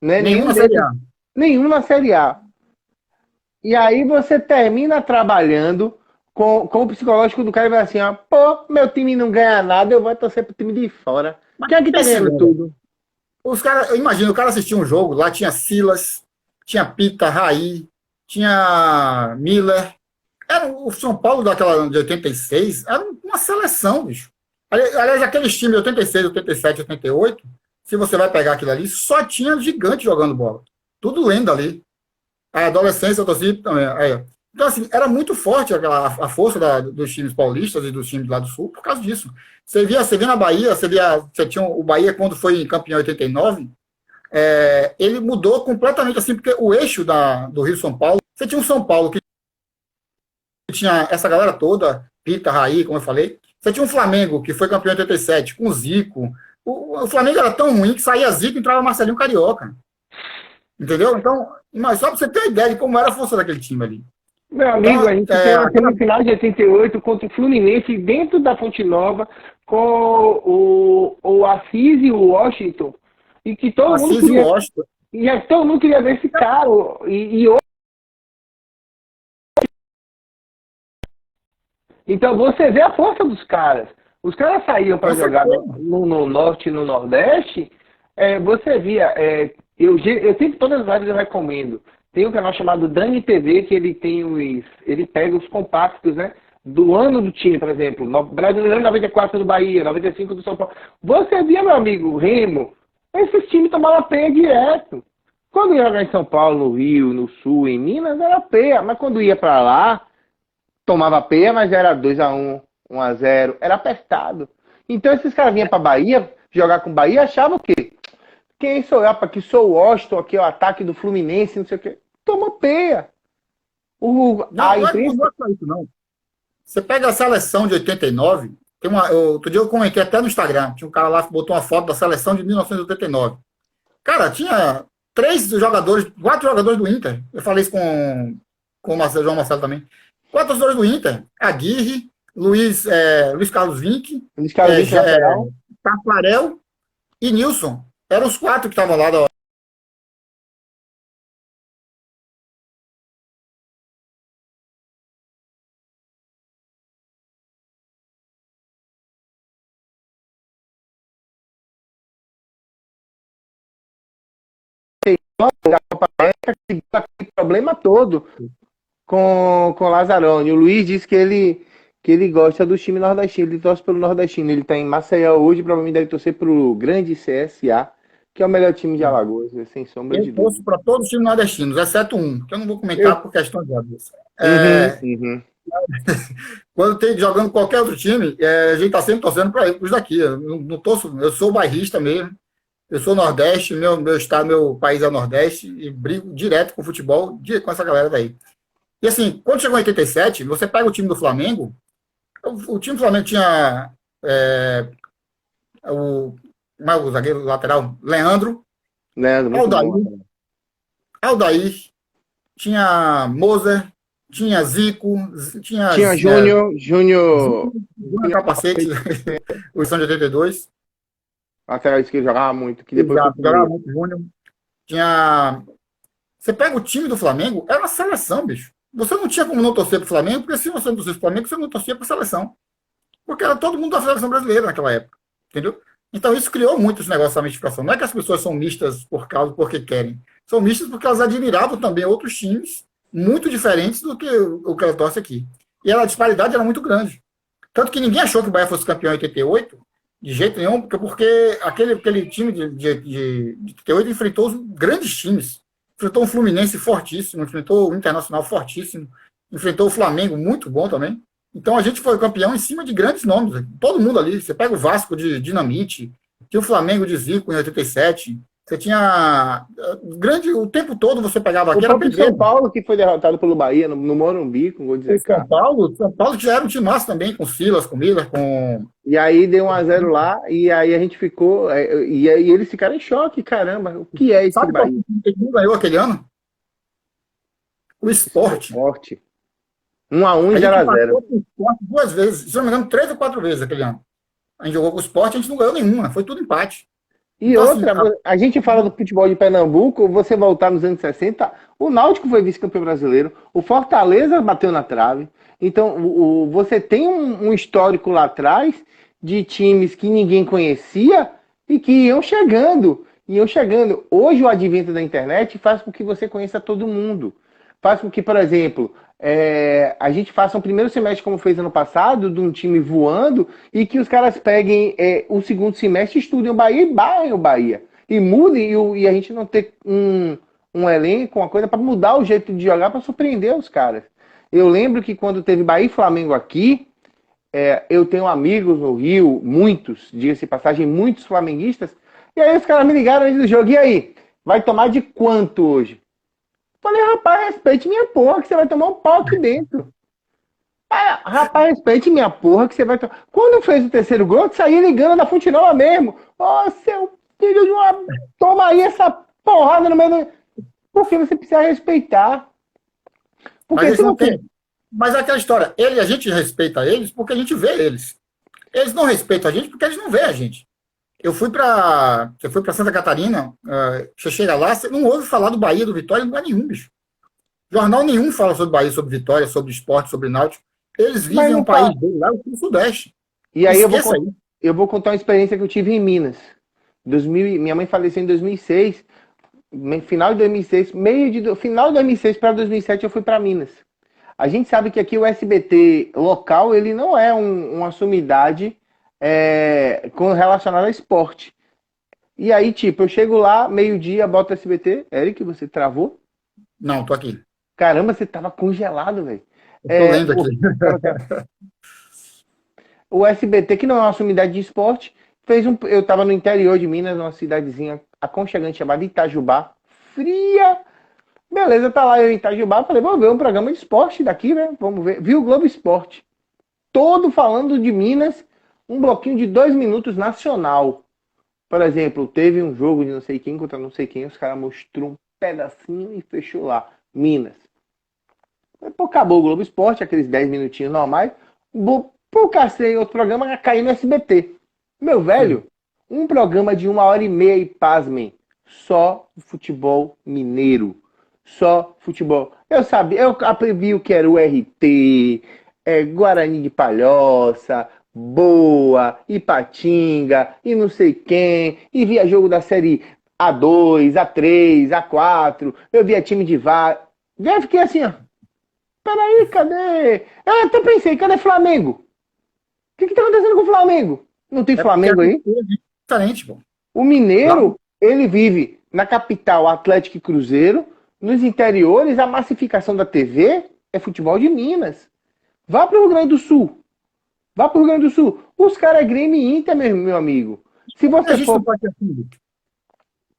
Né? Nenhum na Série A. Nenhum na Série A. E aí você termina trabalhando com o psicológico do cara e vai assim, ó, pô, meu time não ganha nada, eu vou torcer pro time de fora. Quem é que tá ganhando tudo? Os caras, imagina, o cara assistia um jogo, lá tinha Silas, tinha Pita, Raí, tinha Miller. Era o São Paulo daquela de 86, era uma seleção, bicho. Aliás, aqueles times de 86, 87, 88, se você vai pegar aquilo ali, só tinha gigante jogando bola. Tudo lenda ali. A adolescência, eu torci também. Então, assim, era muito forte a força dos times paulistas e dos times lá do Sul por causa disso. Você via na Bahia, você tinha o Bahia quando foi campeão em 89, ele mudou completamente, assim, porque o eixo do Rio-São Paulo, você tinha um São Paulo que tinha essa galera toda, Pita, Raí, como eu falei, você tinha um Flamengo que foi campeão em 87, com Zico. O Flamengo era tão ruim que saía Zico e entrava Marcelinho Carioca. Entendeu? Então, mas só para você ter uma ideia de como era a força daquele time ali. Meu amigo, a gente tem uma semifinal de 88 contra o Fluminense dentro da Fonte Nova com o Assis e o Washington. E que todo mundo queria, todo mundo queria ver esse cara. Então você vê a força dos caras. Os caras saíam para jogar no Norte e no Nordeste. Você via... Eu sempre, todas as lives eu recomendo. Tem um canal chamado Dani TV, que ele pega os compactos, né? Do ano do time, por exemplo. Brasileiro 94 do Bahia, 95 do São Paulo. Você via, meu amigo, Remo, esses times tomavam peia direto. Quando ia jogar em São Paulo, no Rio, no Sul, em Minas, era peia. Mas quando ia pra lá, tomava peia, mas era 2-1, 1-0. Era apertado. Então esses caras vinham pra Bahia, jogar com Bahia, achavam o quê? Quem sou eu? Aqui sou o Washington, aqui é o ataque do Fluminense, não sei o quê. Toma peia. Não, não é só isso, não. Você pega a seleção de 89, outro dia eu comentei até no Instagram, tinha um cara lá que botou uma foto da seleção de 1989. Cara, tinha 4 jogadores do Inter. Eu falei isso com o Marcelo, João Marcelo também. 4 jogadores do Inter. Aguirre, Luiz Carlos Vinck, Tafarel e Nilson. Eram os 4 que estavam lá. Aquele problema todo com o Lazzaroni. O Luiz disse que ele gosta do time nordestino, ele torce pelo nordestino. Ele está em Maceió hoje, provavelmente deve torcer pro grande CSA, que é o melhor time de Alagoas, sem sombra de dúvida. Eu torço para todos os times nordestinos, exceto um, que eu não vou comentar por questão de óbvio. Quando tem jogando qualquer outro time, a gente está sempre torcendo para os daqui. Eu não torço, eu sou bairrista mesmo. Eu sou Nordeste, meu estado, meu país é o Nordeste, e brigo direto com o futebol, com essa galera daí. E assim, quando chegou em 87, você pega o time do Flamengo, o time do Flamengo tinha o zagueiro lateral, Leandro, Aldair, tinha Moser, tinha Zico, tinha Júnior Capacete, o São de 82. Lateral esquerdo jogava muito. Que depois jogava muito, Júnior. Você pega o time do Flamengo, era uma seleção, bicho. Você não tinha como não torcer pro Flamengo, porque se você não torcia pro Flamengo, você não torcia pra seleção. Porque era todo mundo da seleção brasileira naquela época. Entendeu? Então isso criou muito esse negócio da mistificação. Não é que as pessoas são mistas porque querem. São mistas porque elas admiravam também outros times muito diferentes do que o que ela torce aqui. E a disparidade era muito grande. Tanto que ninguém achou que o Bahia fosse campeão em 88, de jeito nenhum, porque aquele time de 88 enfrentou os grandes times. Enfrentou um Fluminense fortíssimo, enfrentou o Internacional fortíssimo, enfrentou o Flamengo, muito bom também. Então a gente foi campeão em cima de grandes nomes. Todo mundo ali. Você pega o Vasco de Dinamite, tinha o Flamengo de Zico em 87. Você tinha o tempo todo você pegava aqui. O próprio São Paulo, que foi derrotado pelo Bahia no Morumbi, com gol de Zé. São Paulo que já era um timaço também, com Silas, com Miller, com... E aí deu 1-0 lá, e aí a gente ficou... E aí eles ficaram em choque, caramba, o que é esse Sabe Bahia? Quem ganhou aquele ano? O Sport. 1-1 e 0-0. O Sport 2 vezes, se não me engano, 3 ou 4 vezes aquele ano. A gente jogou com o Sport, a gente não ganhou nenhuma, foi tudo empate. E então, outra, assim, a gente fala do futebol de Pernambuco, você voltar nos anos 60, o Náutico foi vice-campeão brasileiro, o Fortaleza bateu na trave. Então, você tem um histórico lá atrás de times que ninguém conhecia e que iam chegando. Hoje, o advento da internet faz com que você conheça todo mundo. Faz com que, por exemplo, a gente faça um primeiro semestre, como fez ano passado, de um time voando, e que os caras peguem o segundo semestre, estudem o Bahia e barrem o Bahia. E mudem, e a gente não ter um elenco, uma coisa para mudar o jeito de jogar, para surpreender os caras. Eu lembro que quando teve Bahia e Flamengo aqui, eu tenho amigos no Rio, muitos, diga-se de passagem, muitos flamenguistas, e aí os caras me ligaram antes do jogo, e aí? Vai tomar de quanto hoje? Falei, rapaz, respeite minha porra, que você vai tomar um pau aqui dentro. Rapaz, respeite minha porra, que você vai tomar... Quando fez o terceiro gol, eu saí ligando da Fonte Nova mesmo. Ô, seu filho de uma... Toma aí essa porrada no meio do... Porque você precisa respeitar. Porque mas, não tem... Mas é aquela história, a gente respeita eles porque a gente vê eles. Eles não respeitam a gente porque eles não veem a gente. Você foi para Santa Catarina, você chega lá, você não ouve falar do Bahia, do Vitória, em lugar nenhum, bicho. Jornal nenhum fala sobre Bahia, sobre Vitória, sobre esporte, sobre náutico. Eles vivem um país dele lá, o Sudeste. E aí eu vou contar uma experiência que eu tive em Minas. Minha mãe faleceu em 2006. Final de 2006, final de 2006 para 2007 eu fui para Minas. A gente sabe que aqui o SBT local, ele não é uma sumidade relacionada a esporte. E aí, tipo, eu chego lá, meio-dia, boto SBT. Eric, você travou? Não, tô aqui. Caramba, você tava congelado, velho. Tô lendo aqui. O SBT, que não é uma sumidade de esporte, eu tava no interior de Minas, numa cidadezinha aconchegante chamada Itajubá. Fria. Beleza, tá lá eu em Itajubá, falei, vamos ver um programa de esporte daqui, né? Vamos ver. Vi o Globo Esporte. Todo falando de Minas, um bloquinho de 2 minutos nacional. Por exemplo, teve um jogo de não sei quem contra não sei quem, os caras mostrou um pedacinho e fechou lá. Minas. Depois acabou o Globo Esporte, aqueles 10 minutinhos normais. Pô, cacei outro programa, caí no SBT. Meu velho, um programa de 1h30 e pasmem. Só futebol mineiro. Só futebol. Eu sabia, eu aprendi o que era o RT, Guarani de Palhoça, Boa, Ipatinga, e não sei quem, e via jogo da série A2, A3, A4, eu via time de VAR. Já fiquei assim, ó. Peraí, cadê? Eu até pensei, cadê Flamengo? O que tá acontecendo com o Flamengo? Não tem Flamengo aí? Diferente, pô. O mineiro, ele vive na capital Atlético e Cruzeiro, nos interiores, a massificação da TV é futebol de Minas. Vá pro Rio Grande do Sul. Vá pro Rio Grande do Sul. Os caras é Grêmio e Inter, meu amigo. Se você for...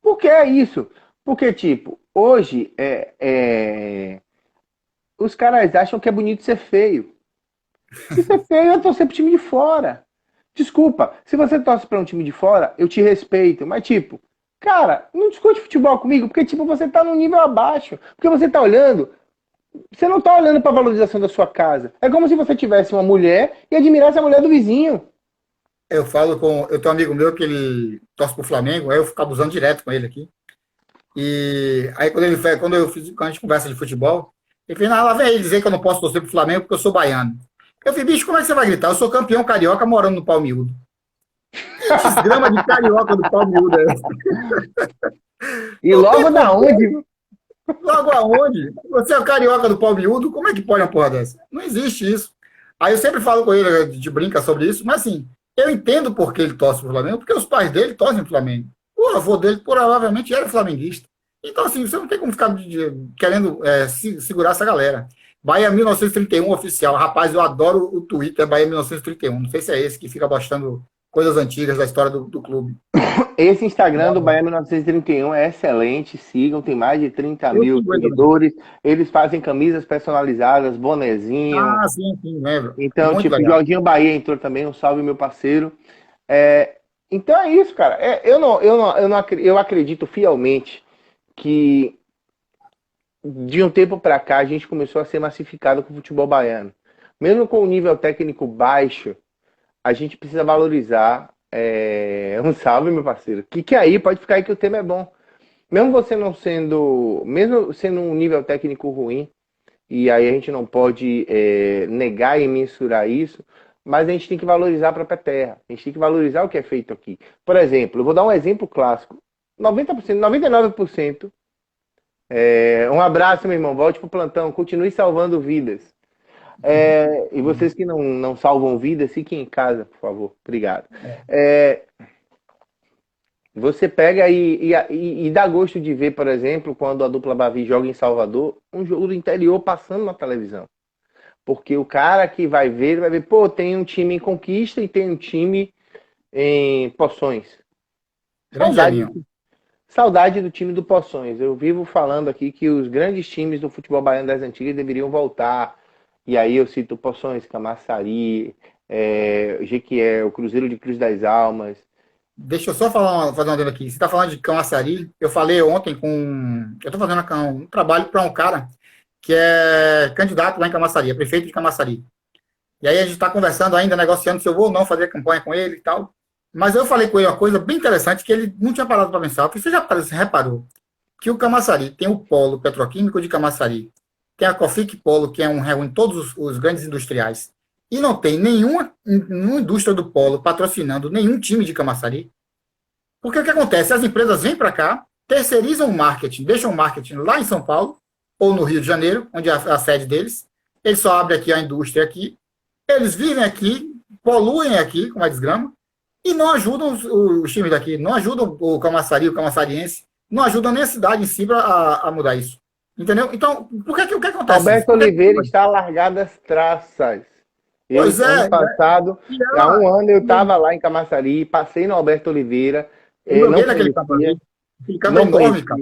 Por que é isso? Porque, tipo, hoje os caras acham que é bonito ser feio. Se ser feio, eu torcer pro time de fora. Desculpa, se você torce pra um time de fora, eu te respeito. Mas, tipo, cara, não discute futebol comigo, porque, tipo, você tá num nível abaixo. Porque você tá olhando... Você não tá olhando pra valorização da sua casa. É como se você tivesse uma mulher e admirasse a mulher do vizinho. Eu tenho um amigo meu que ele torce pro Flamengo, aí eu fico abusando direto com ele aqui. E aí quando a gente conversa de futebol, ele fala, lá vem ele dizer que eu não posso torcer pro Flamengo porque eu sou baiano. Eu falei, bicho, como é que você vai gritar? Eu sou campeão carioca morando no Palmiúdo. Que desgrama de carioca do Palmiúdo é esse? E logo da onde? Logo aonde? Você é o carioca do Palmiúdo? Como é que pode uma porra dessa? Não existe isso. Aí eu sempre falo com ele, a gente brinca sobre isso, mas assim, eu entendo por que ele torce pro Flamengo, porque os pais dele torcem pro Flamengo. O avô dele provavelmente era flamenguista. Então, assim, você não tem como ficar querendo segurar essa galera. Bahia 1931 oficial. Rapaz, eu adoro o Twitter Bahia 1931. Não sei se é esse que fica postando coisas antigas da história do clube. Esse Instagram do Bahia 1931 é excelente. Sigam, tem mais de 30 mil seguidores. Eles fazem camisas personalizadas, bonezinho. Ah, sim, lembro. Então, muito tipo, legal. Jorginho Bahia entrou também. Um salve, meu parceiro. Então é isso, cara. Eu acredito fielmente que de um tempo para cá a gente começou a ser massificado com o futebol baiano. Mesmo com o nível técnico baixo, a gente precisa valorizar. Um salve, meu parceiro. Que aí, pode ficar aí que o tema é bom. Mesmo sendo um nível técnico ruim, e aí a gente não pode negar e mensurar isso, mas a gente tem que valorizar a própria terra. A gente tem que valorizar o que é feito aqui. Por exemplo, eu vou dar um exemplo clássico. 90%, 99%. Um abraço, meu irmão. Volte pro plantão. Continue salvando vidas. E vocês que não salvam vidas, fiquem em casa, por favor. Obrigado. Você pega e dá gosto de ver, por exemplo, quando a dupla Bavi joga em Salvador, um jogo do interior passando na televisão. Porque o cara que vai ver, ele vai ver, pô, tem um time em Conquista e tem um time em Poções. Saudade do time do Poções. Eu vivo falando aqui que os grandes times do futebol baiano das antigas deveriam voltar. E aí eu cito Poções, Camaçari, Jequié, o Cruzeiro de Cruz das Almas. Deixa eu só fazer uma dentro aqui. Você está falando de Camaçari. Eu falei ontem eu estou fazendo um trabalho para um cara que é candidato lá em Camaçari, é prefeito de Camaçari. E aí a gente está conversando ainda, negociando se eu vou ou não fazer campanha com ele e tal. Mas eu falei com ele uma coisa bem interessante que ele não tinha parado para pensar. Você já reparou que o Camaçari tem o polo petroquímico de Camaçari, tem a Cofic Polo, que reúne todos os grandes industriais, e não tem nenhuma indústria do polo patrocinando nenhum time de Camaçari? Porque o que acontece? As empresas vêm para cá, terceirizam o marketing, deixam o marketing lá em São Paulo, ou no Rio de Janeiro, onde é a sede deles. Eles só abrem aqui a indústria aqui. Eles vivem aqui, poluem aqui com a desgrama, e não ajudam os times daqui, não ajudam o Camaçari, o camaçariense, não ajudam nem a cidade em si a mudar isso. Entendeu? Então, o que acontece? Alberto Oliveira está largado as traças. Pois ano passado, há um ano eu estava lá em Camaçari, passei no Alberto Oliveira. Eu não naquele campo ali. Aquele campo é enorme, cara.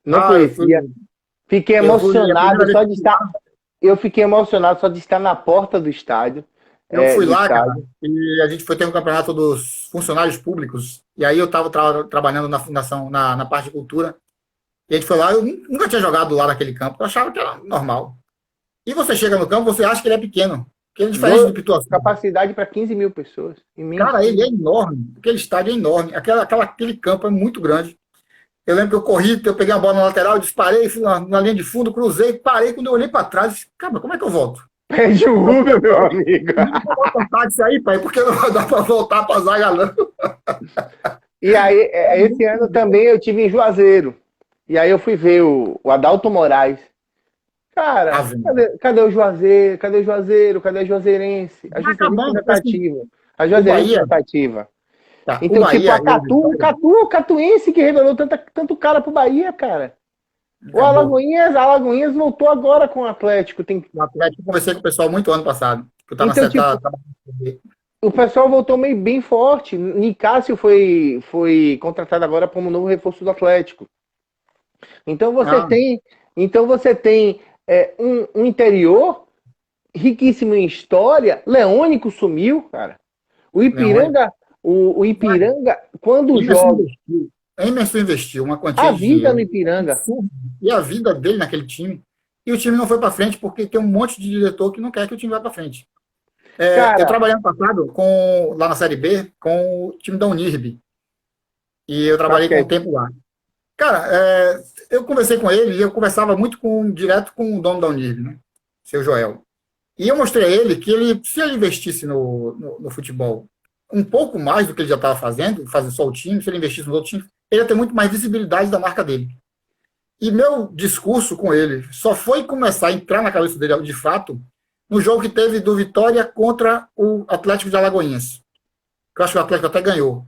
Não conhecia. Fiquei emocionado só de estar. Eu fiquei emocionado só de estar na porta do estádio. Eu fui lá, cara, e a gente foi ter um campeonato dos funcionários públicos, e aí eu estava trabalhando na fundação, na parte de cultura, e a gente foi lá, eu nunca tinha jogado lá naquele campo, eu achava que era normal. E você chega no campo, você acha que ele é pequeno, que ele é diferente do Pituaçu. Capacidade para 15 mil pessoas. Imenso. Cara, ele é enorme, aquele estádio é enorme, aquele campo é muito grande. Eu lembro que eu corri, eu peguei a bola na lateral, disparei, fui na linha de fundo, cruzei, parei, quando eu olhei para trás, disse, cara, como é que eu volto? Pede o Uber, meu amigo. Não vou isso aí, pai, porque não vai dar para voltar para a zaga, não. E aí, esse ano também eu tive em Juazeiro. E aí eu fui ver o Adalto Moraes. Cara, cadê o Juazeiro? Cadê o Juazeiro? Cadê a Juazeirense? A Juazeirense tratativa. A Juazeirense tratativa. Tá, então, Bahia, tipo, o Catuense que revelou tanto cara pro Bahia, cara. O Alagoinhas voltou agora com o Atlético. O Atlético, eu conversei com o pessoal muito ano passado. Que eu o pessoal voltou meio bem forte. Nicásio foi contratado agora como novo reforço do Atlético. Então você tem um interior riquíssimo em história. Leônico sumiu, cara. O Ipiranga, quando joga. Emerson investiu uma quantia a vida no Ipiranga. E a vida dele naquele time. E o time não foi para frente porque tem um monte de diretor que não quer que o time vá para frente. Eu trabalhei no passado lá na Série B com o time da Unirb. E eu trabalhei com o tempo lá. Cara, eu conversei com ele e eu conversava muito direto com o dono da Unirb, né? Seu Joel. E eu mostrei a ele que se ele investisse no futebol um pouco mais do que ele já estava fazendo só o time, se ele investisse no outro time, ele ia ter muito mais visibilidade da marca dele. E meu discurso com ele só foi começar a entrar na cabeça dele, de fato, no jogo que teve do Vitória contra o Atlético de Alagoinhas. Que eu acho que o Atlético até ganhou.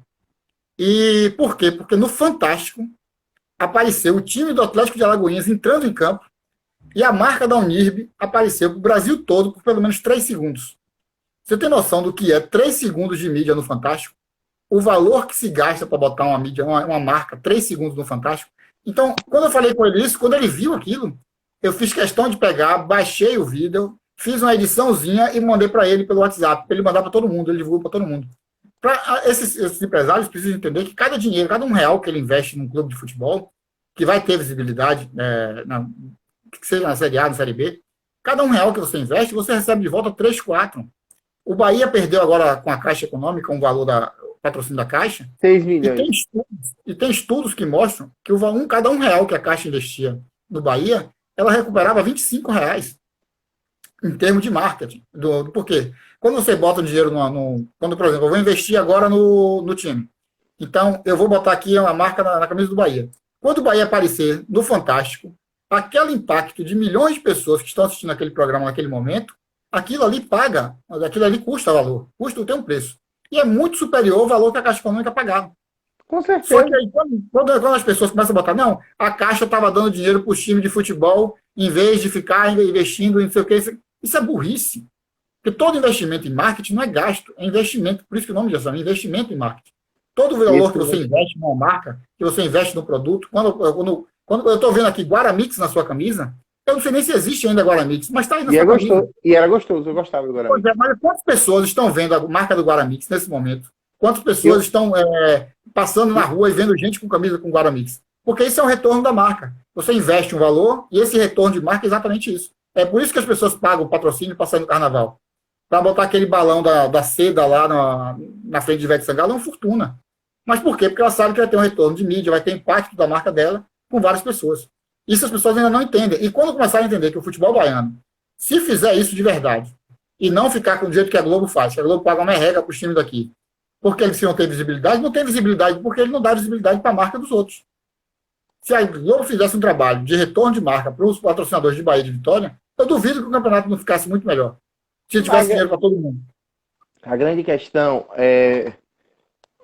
E por quê? Porque no Fantástico apareceu o time do Atlético de Alagoinhas entrando em campo e a marca da Unirb apareceu para o Brasil todo por pelo menos 3 segundos. Você tem noção do que é 3 segundos de mídia no Fantástico? O valor que se gasta para botar uma mídia, uma marca, 3 segundos no Fantástico. Então, quando eu falei com ele isso, quando ele viu aquilo, eu fiz questão de pegar, baixei o vídeo, fiz uma ediçãozinha e mandei para ele pelo WhatsApp, para ele mandar para todo mundo, ele divulgou para todo mundo. Esses empresários precisam entender que cada dinheiro, cada R$1 que ele investe num clube de futebol, que vai ter visibilidade, que seja na Série A, na Série B, cada R$1 que você investe, você recebe de volta 3, 4. O Bahia perdeu agora com a Caixa Econômica, o valor da patrocínio da Caixa. 6 milhões. E tem estudos que mostram que cada R$1 que a Caixa investia no Bahia, ela recuperava R$25 em termos de marketing. Por quê? Quando você bota dinheiro quando, por exemplo, eu vou investir agora no time. Então, eu vou botar aqui uma marca na camisa do Bahia. Quando o Bahia aparecer no Fantástico, aquele impacto de milhões de pessoas que estão assistindo aquele programa naquele momento, aquilo ali custa valor, tem um preço. E é muito superior ao valor que a Caixa Econômica pagava. Com certeza. Só que aí, quando as pessoas começam a botar, não, a Caixa estava dando dinheiro para os times de futebol, em vez de ficar investindo em não sei o que, isso é burrice. Porque todo investimento em marketing não é gasto, é investimento. Por isso que o nome já é investimento em marketing. Todo valor que você investe numa marca, que você investe no produto, quando eu estou vendo aqui Guaramix na sua camisa, eu não sei nem se existe ainda Guaramix, mas está aí na sua camisa. E era gostoso, eu gostava do Guaramix. Mas quantas pessoas estão vendo a marca do Guaramix nesse momento? Quantas pessoas estão passando na rua e vendo gente com camisa com Guaramix? Porque isso é um retorno da marca. Você investe um valor e esse retorno de marca é exatamente isso. É por isso que as pessoas pagam o patrocínio para sair no carnaval. Para botar aquele balão da seda lá na frente de Ivete Sangalo é uma fortuna. Mas por quê? Porque ela sabe que vai ter um retorno de mídia, vai ter impacto da marca dela com várias pessoas. Isso as pessoas ainda não entendem. E quando começarem a entender que o futebol baiano, se fizer isso de verdade, e não ficar com o jeito que a Globo faz, que a Globo paga uma merreca para os times daqui, porque eles não têm visibilidade, não tem visibilidade porque ele não dá visibilidade para a marca dos outros. Se a Globo fizesse um trabalho de retorno de marca para os patrocinadores de Bahia e de Vitória, eu duvido que o campeonato não ficasse muito melhor. Se tivesse dinheiro para todo mundo. A grande questão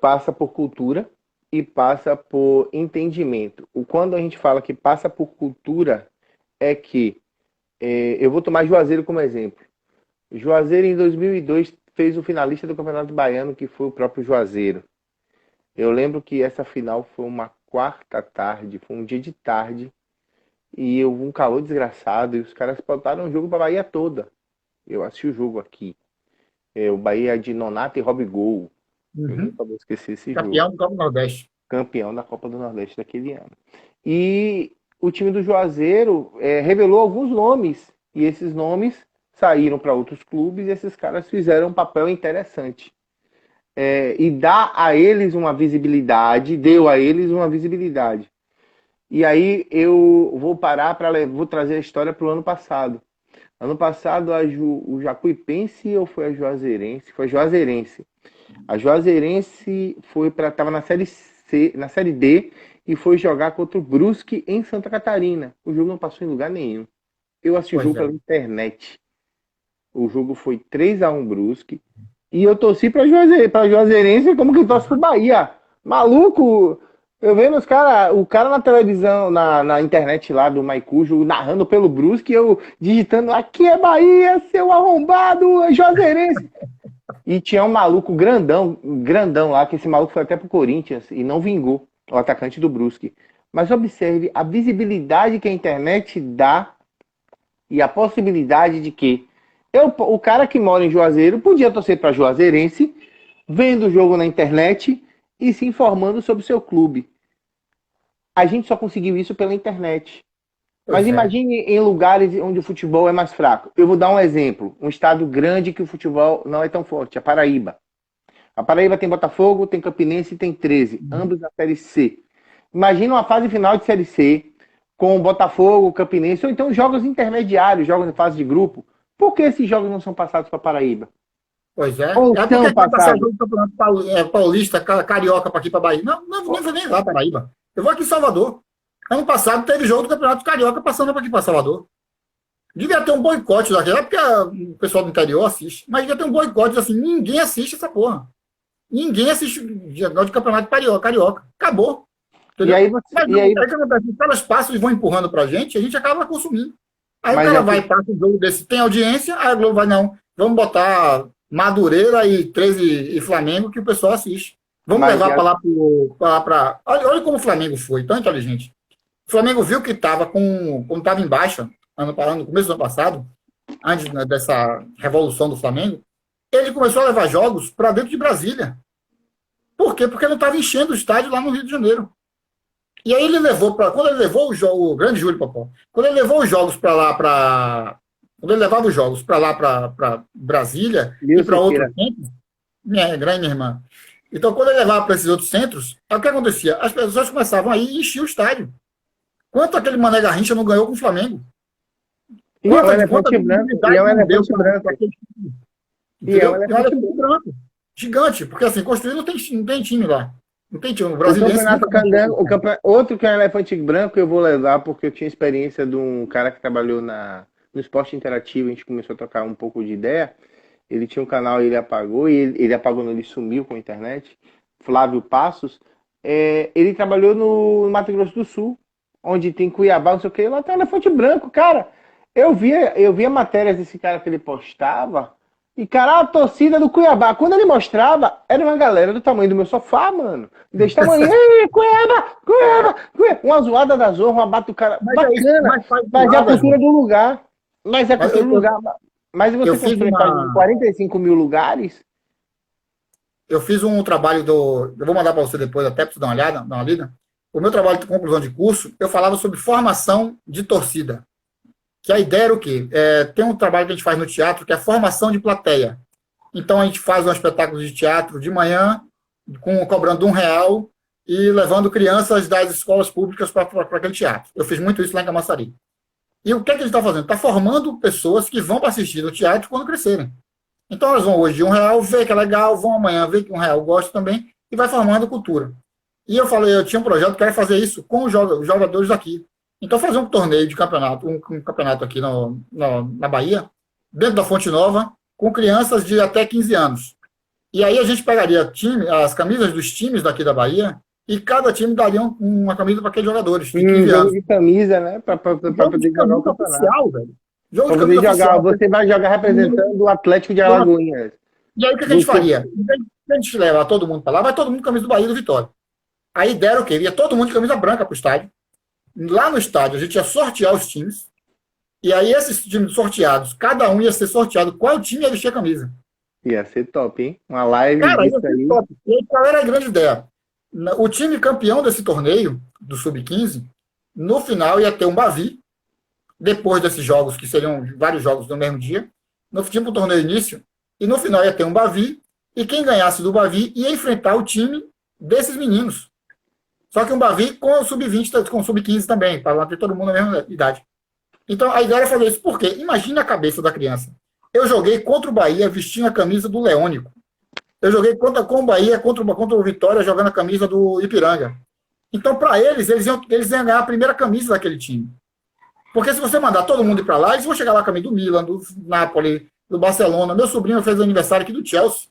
passa por cultura e passa por entendimento. Quando a gente fala que passa por cultura, é que eu vou tomar Juazeiro como exemplo. Juazeiro, em 2002, fez o finalista do Campeonato Baiano, que foi o próprio Juazeiro. Eu lembro que essa final foi uma quarta tarde, foi um dia de tarde, e houve um calor desgraçado, e os caras botaram o jogo para a Bahia toda. Eu assisti o jogo aqui. O Bahia de Nonato e Robigol. Eu nunca vou esquecer esse Campeão jogo. do Copa do Nordeste. Campeão da Copa do Nordeste daquele ano. E o time do Juazeiro revelou alguns nomes, e esses nomes saíram para outros clubes, e esses caras fizeram um papel interessante. E dá a eles uma visibilidade, deu a eles uma visibilidade. E aí eu vou vou trazer a história para o ano passado. Ano passado o Jacuipense ou foi a Juazeirense? Foi a Juazeirense. A Juazeirense estava na Série C, na Série D, e foi jogar contra o Brusque em Santa Catarina. O jogo não passou em lugar nenhum. Eu assisti o jogo pela internet. O jogo foi 3-1 Brusque. E eu torci pra Juazeirense como que torce pro Bahia. Maluco! Eu vendo o cara na televisão, na internet lá do Maicujo, narrando pelo Brusque, eu digitando, aqui é Bahia, seu arrombado, é Juazeirense. E tinha um maluco grandão lá, que esse maluco foi até pro Corinthians e não vingou, o atacante do Brusque. Mas observe a visibilidade que a internet dá e a possibilidade de que o cara que mora em Juazeiro podia torcer para Juazeirense, vendo o jogo na internet e se informando sobre o seu clube. A gente só conseguiu isso pela internet. Mas imagine em lugares onde o futebol é mais fraco. Eu vou dar um exemplo. Um estado grande que o futebol não é tão forte. A Paraíba. A Paraíba tem Botafogo, tem Campinense e tem 13. Ambos na Série C. Imagina uma fase final de Série C com Botafogo, Campinense, ou então jogos intermediários, jogos em fase de grupo. Por que esses jogos não são passados para Paraíba? Pois é. Ou porque são passar passados? jogo do Campeonato Paulista, Carioca para aqui para Bahia. Não vou nem lá para Paraíba. Eu vou aqui em Salvador. Ano passado teve jogo do Campeonato Carioca passando para aqui para Salvador. Devia ter um boicote daquela, porque o pessoal do interior assiste. Mas devia ter um boicote assim, ninguém assiste essa porra. Ninguém assiste o de Campeonato Carioca. Acabou. Entendeu? E aí os caras passam e vão empurrando pra gente, a gente acaba consumindo. Aí o cara vai e passa um jogo desse, tem audiência, aí a Globo vai, não, vamos botar Madureira e 13 e Flamengo que o pessoal assiste. Vamos levar para olha como o Flamengo foi, tão inteligente. O Flamengo viu que estava como estava em baixa, no começo do ano passado, antes dessa revolução do Flamengo, ele começou a levar jogos para dentro de Brasília. Por quê? Porque ele estava enchendo o estádio lá no Rio de Janeiro. E aí ele levou quando ele levou o grande Júlio Popó, quando ele levou os jogos para lá, quando ele levava os jogos para lá, para Brasília e para outros centros, grande minha irmã. Então, quando ele levava para esses outros centros, o que acontecia? As pessoas começavam a ir e encher o estádio. Quanto aquele Mané Garrincha não ganhou com o Flamengo? E é um elefante branco. E é um elefante branco. E é um elefante branco. Gigante, porque assim, construir não tem time lá. Não tem time. O brasileiro. Outro que é um elefante branco eu vou levar, porque eu tinha experiência de um cara que trabalhou no esporte interativo, a gente começou a trocar um pouco de ideia. Ele tinha um canal, ele apagou, e ele apagou, não, ele sumiu com a internet. Flávio Passos. Ele trabalhou no Mato Grosso do Sul, onde tem Cuiabá, não sei o que, lá tem um elefante branco, cara. Eu via matérias desse cara que ele postava, e, cara, a torcida do Cuiabá, quando ele mostrava, era uma galera do tamanho do meu sofá, mano. Desse tamanho, ei, Cuiabá, uma zoada da Zorra, uma batucada bacana, mas é a cultura do lugar. Mas é a cultura do lugar. Mas você construiu 45 mil lugares? Eu fiz um trabalho eu vou mandar para você depois, até para você dar uma lida. O meu trabalho de conclusão de curso, eu falava sobre formação de torcida. Que a ideia era o quê? Tem um trabalho que a gente faz no teatro, que é a formação de plateia. Então, a gente faz um espetáculo de teatro de manhã, cobrando R$1 e levando crianças das escolas públicas para aquele teatro. Eu fiz muito isso lá em Camaçari. E o que a gente está fazendo? Está formando pessoas que vão para assistir o teatro quando crescerem. Então, elas vão hoje de R$1, ver que é legal, vão amanhã ver que R$1 gosta também, e vai formando cultura. E eu falei, eu tinha um projeto que era fazer isso com os jogadores daqui. Então, fazer um torneio de campeonato, um campeonato aqui na Bahia, dentro da Fonte Nova, com crianças de até 15 anos. E aí a gente pegaria as camisas dos times daqui da Bahia, e cada time daria uma camisa para aqueles jogadores de 15 jogo anos. de camisa, né? Para Jogo poder de jogar o camisa campeonato. oficial, velho. Jogo Pra de poder camisa jogar, oficial. você vai jogar representando o Atlético de Alagoinhas. E aí o que a gente faria? Em vez de a gente levar todo mundo para lá, vai todo mundo com camisa do Bahia e do Vitória. Aí deram o quê? Ia todo mundo de camisa branca pro estádio. Lá no estádio, a gente ia sortear os times. E aí, esses times sorteados, cada um ia ser sorteado qual time ia vestir a camisa. Ia ser top, hein? Uma live Cara, ia disso ser aí. top. E aí, qual era a grande ideia? O time campeão desse torneio, do Sub-15, no final ia ter um Bavi, depois desses jogos, que seriam vários jogos no mesmo dia. No time do torneio início, e no final ia ter um Bavi, e quem ganhasse do Bavi ia enfrentar o time desses meninos. Só que um Bavi com o Sub-20, com o Sub-15 também, para ter todo mundo na mesma idade. Então, a ideia era fazer isso. Por quê? Imagina a cabeça da criança. Eu joguei contra o Bahia vestindo a camisa do Leônico. Eu joguei com o Bahia contra o Vitória jogando a camisa do Ipiranga. Então, para eles iam ganhar a primeira camisa daquele time. Porque se você mandar todo mundo ir para lá, eles vão chegar lá com a camisa do Milan, do Napoli, do Barcelona. Meu sobrinho fez aniversário aqui do Chelsea.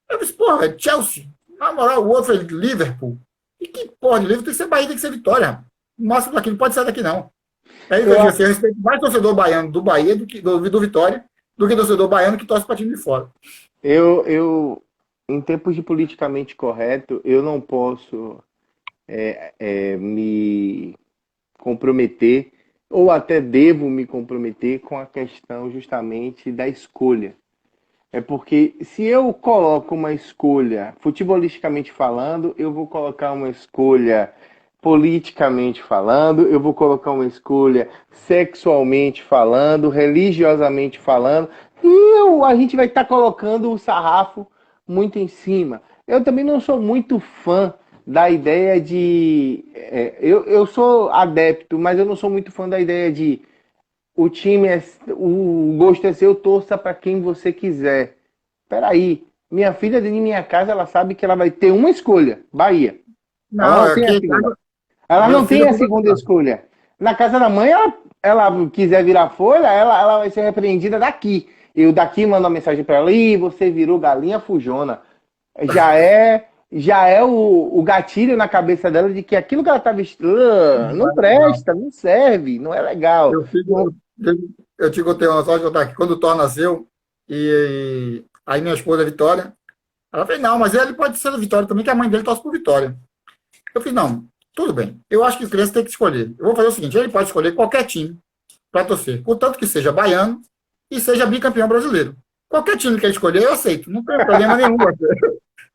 Eu disse, porra, é Chelsea. Na moral, o outro foi Liverpool. E que porra de Liverpool? Tem que ser Bahia, tem que ser Vitória. O máximo daqui não pode sair daqui, não. Aí eu respeito mais torcedor baiano do Bahia do Vitória do que torcedor baiano que torce para time de fora. Em tempos de politicamente correto, eu não posso me comprometer, ou até devo me comprometer com a questão justamente da escolha. É porque se eu coloco uma escolha, futebolisticamente falando, eu vou colocar uma escolha politicamente falando, eu vou colocar uma escolha sexualmente falando, religiosamente falando, e a gente vai estar colocando o sarrafo muito em cima. Eu também não sou muito fã da ideia de... eu sou adepto, mas eu não sou muito fã da ideia de o gosto é seu, torça para quem você quiser. Peraí, minha filha dentro de minha casa, ela sabe que ela vai ter uma escolha, Bahia. Ela não tem a segunda. Ela não tem a segunda escolha. Na casa da mãe, ela quiser virar folha, ela vai ser repreendida daqui. Eu daqui mando uma mensagem para ela, e você virou galinha fujona. Já é o gatilho na cabeça dela de que aquilo que ela tá vestindo não presta, não serve, não é legal. Eu te contei uma sorte, aqui. Quando o Thor nasceu, e aí minha esposa, Vitória, ela fez, não, mas ele pode ser da Vitória também, que a mãe dele torce por Vitória. Eu falei, não, tudo bem. Eu acho que a criança tem que escolher. Eu vou fazer o seguinte, ele pode escolher qualquer time para torcer, contanto que seja baiano e seja bicampeão brasileiro. Qualquer time que ele escolher, eu aceito. Não tem problema nenhum.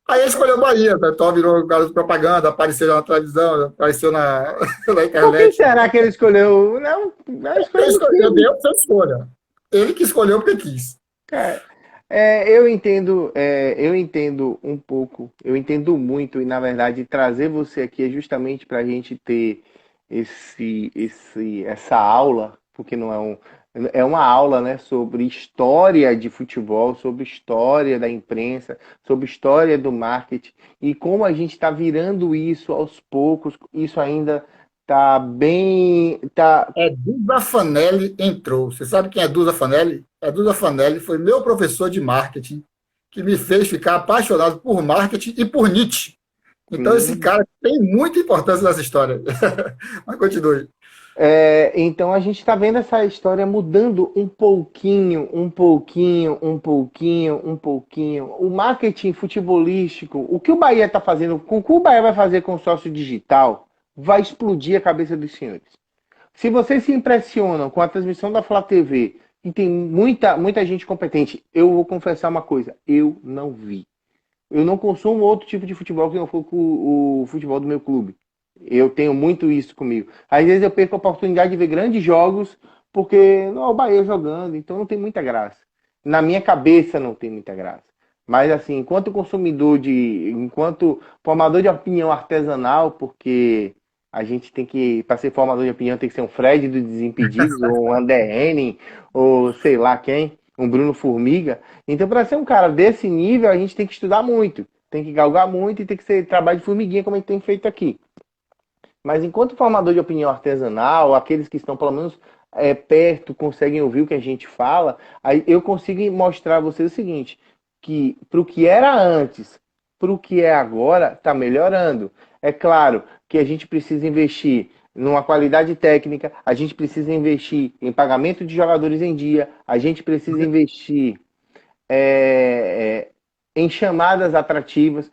Aí ele escolheu o Bahia, né? Então virou garoto de propaganda, apareceu na televisão, apareceu na internet. Por que será que ele escolheu? Eu dei a opção de escolha. Ele que escolheu porque quis. Cara, eu entendo um pouco, eu entendo muito, e na verdade trazer você aqui é justamente para a gente ter essa aula, porque não é uma aula, né, sobre história de futebol, sobre história da imprensa, sobre história do marketing, e como a gente está virando isso aos poucos. Isso ainda tá bem... Duda Fanelli entrou. Você sabe quem é Duda Fanelli? Duda Fanelli foi meu professor de marketing, que me fez ficar apaixonado por marketing e por Nietzsche. Então, esse cara tem muita importância nessa história. Mas continue. Então a gente está vendo essa história mudando um pouquinho. O marketing futebolístico, o que o Bahia está fazendo, o que o Bahia vai fazer com o sócio digital, vai explodir a cabeça dos senhores. Se vocês se impressionam com a transmissão da Flá TV, e tem muita gente competente, eu vou confessar uma coisa, eu não vi. Eu não consumo outro tipo de futebol que não for o futebol do meu clube. Eu tenho muito isso comigo. Às vezes eu perco a oportunidade de ver grandes jogos porque não é o Bahia jogando, então não tem muita graça. Na minha cabeça não tem muita graça. Mas assim, enquanto enquanto formador de opinião artesanal, porque a gente tem que, para ser formador de opinião, tem que ser um Fred do Desimpedidos, ou um André Henning, ou sei lá quem, um Bruno Formiga. Então, para ser um cara desse nível, a gente tem que estudar muito. Tem que galgar muito e tem que ser trabalho de formiguinha, como a gente tem feito aqui. Mas enquanto formador de opinião artesanal, aqueles que estão pelo menos perto, conseguem ouvir o que a gente fala, aí eu consigo mostrar a vocês o seguinte, que para o que era antes, para o que é agora, está melhorando. É claro que a gente precisa investir numa qualidade técnica, a gente precisa investir em pagamento de jogadores em dia, a gente precisa investir em chamadas atrativas.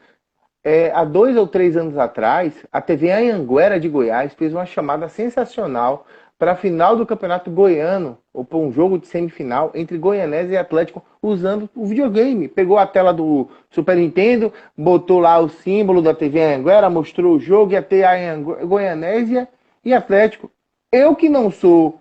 Há 2 ou 3 anos atrás, a TV Anhanguera de Goiás fez uma chamada sensacional para a final do Campeonato Goiano, ou para um jogo de semifinal entre Goianésia e Atlético, usando o videogame. Pegou a tela do Super Nintendo, botou lá o símbolo da TV Anhanguera, mostrou o jogo, ia ter a Goianésia e Atlético. Eu que não sou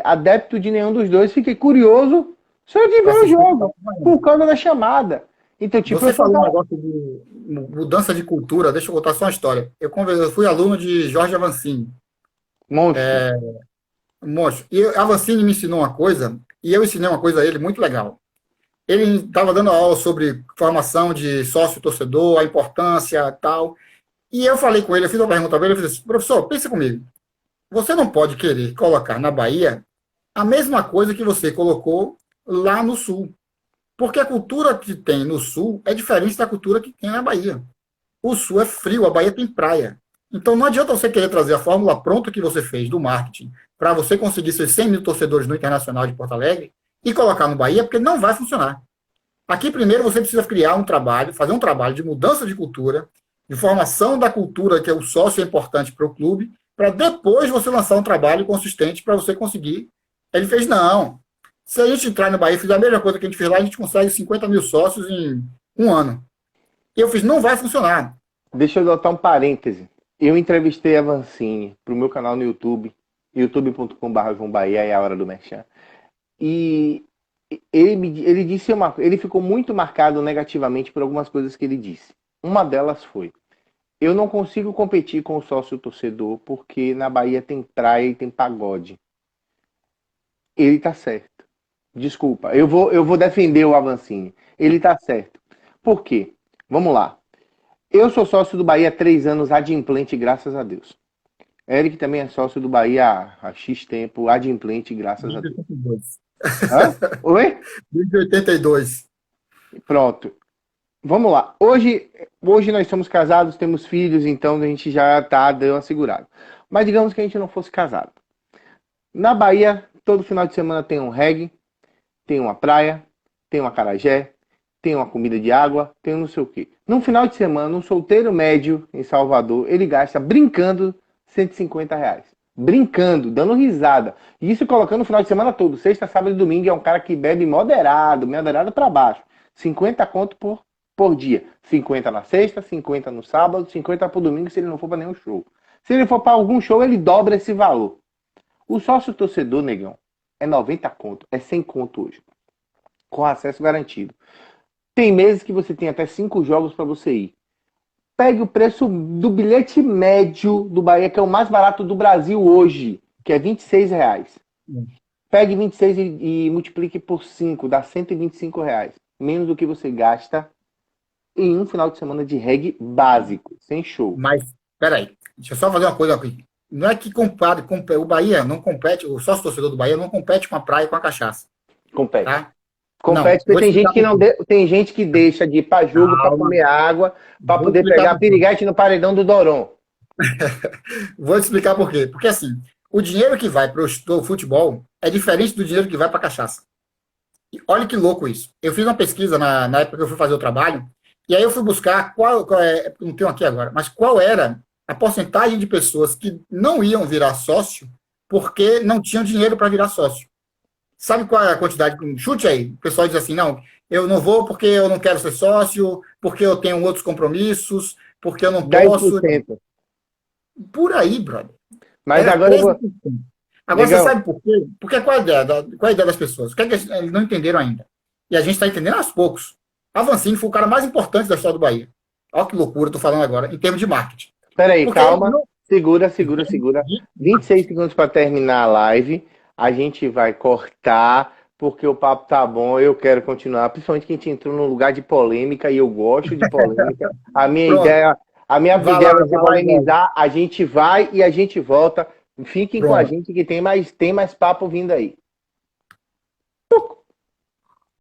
adepto de nenhum dos dois, fiquei curioso só de ver o jogo, por causa da chamada. Então, tipo, você falou um negócio de mudança de cultura, deixa eu contar só uma história. Eu fui aluno de Jorge Avancini. Monstro. Monstro. E Avancini me ensinou uma coisa, e eu ensinei uma coisa a ele muito legal. Ele estava dando aula sobre formação de sócio-torcedor, a importância e tal. E eu falei com ele, eu fiz uma pergunta para ele, eu fiz assim, professor, pensa comigo. Você não pode querer colocar na Bahia a mesma coisa que você colocou lá no Sul. Porque a cultura que tem no Sul é diferente da cultura que tem na Bahia. O Sul é frio, a Bahia tem praia. Então não adianta você querer trazer a fórmula pronta que você fez do marketing para você conseguir seus 100 mil torcedores no Internacional de Porto Alegre e colocar no Bahia, porque não vai funcionar. Aqui, primeiro, você precisa criar um trabalho, fazer um trabalho de mudança de cultura, de formação da cultura, que é o sócio importante para o clube, para depois você lançar um trabalho consistente para você conseguir. Ele fez, não. Se a gente entrar no Bahia e fizer a mesma coisa que a gente fez lá, a gente consegue 50 mil sócios em um ano. E eu fiz, não vai funcionar. Deixa eu botar um parêntese. Eu entrevistei a Vancini para o meu canal no YouTube, youtube.com/joãobahia, é a hora do merchan. E ele disse ele ficou muito marcado negativamente por algumas coisas que ele disse. Uma delas foi: eu não consigo competir com o sócio torcedor porque na Bahia tem praia e tem pagode. Ele tá certo. Desculpa, eu vou defender o Avancini. Ele tá certo. Por quê? Vamos lá. Eu sou sócio do Bahia há 3 anos, adimplente, graças a Deus. Eric também é sócio do Bahia há X tempo, adimplente, graças a Deus. Hã? Oi? Desde 82. Pronto. Vamos lá. Hoje nós somos casados, temos filhos, então a gente já tá dando uma segurada. Mas digamos que a gente não fosse casado. Na Bahia, todo final de semana tem um reggae, tem uma praia, tem um acarajé, tem uma comida de água, tem um não sei o quê. No final de semana, um solteiro médio em Salvador, ele gasta brincando R$ 150. Brincando, dando risada. E isso colocando o final de semana todo. Sexta, sábado e domingo. É um cara que bebe moderado para baixo. 50 conto por dia. 50 na sexta, 50 no sábado, 50 por domingo se ele não for para nenhum show. Se ele for para algum show, ele dobra esse valor. O sócio torcedor, negão, é 90 conto. É 100 conto hoje. Com acesso garantido. Tem meses que você tem até 5 jogos para você ir. Pegue o preço do bilhete médio do Bahia, que é o mais barato do Brasil hoje, que é R$ 26. Pegue 26 e multiplique por 5, dá R$ 125. Menos do que você gasta em um final de semana de reggae básico, sem show. Mas, peraí, deixa eu só fazer uma coisa aqui. Não é que compare, o Bahia não compete, o sócio torcedor do Bahia não compete com a praia e com a cachaça. Compete. Tá? Compete, porque tem gente que deixa de ir para jogo para comer água, para poder pegar piriguete no paredão do Doron. Vou te explicar por quê. Porque assim, o dinheiro que vai para o futebol é diferente do dinheiro que vai para a cachaça. E olha que louco isso. Eu fiz uma pesquisa na época que eu fui fazer o trabalho, e aí eu fui buscar não tenho aqui agora, mas qual era a porcentagem de pessoas que não iam virar sócio porque não tinham dinheiro para virar sócio. Sabe qual é a quantidade? Chute aí. O pessoal diz assim, não, eu não vou porque eu não quero ser sócio, porque eu tenho outros compromissos, porque eu não posso. 10%. Por aí, brother. Mas agora eu vou... Agora você sabe por quê? Porque qual é a ideia das pessoas? O que é que eles não entenderam ainda? E a gente está entendendo aos poucos. Avancini foi o cara mais importante da história do Bahia. Olha que loucura, estou falando agora, em termos de marketing. Peraí, calma. Segura. 26 segundos para terminar a live. A gente vai cortar porque o papo tá bom, eu quero continuar, principalmente que a gente entrou num lugar de polêmica e eu gosto de polêmica. A minha Pronto, ideia, a minha vai ideia lá, vai ser vai lá, Oswaldo. polemizar, a gente vai e a gente volta. Fiquem com a Pronto. gente que tem mais papo vindo aí.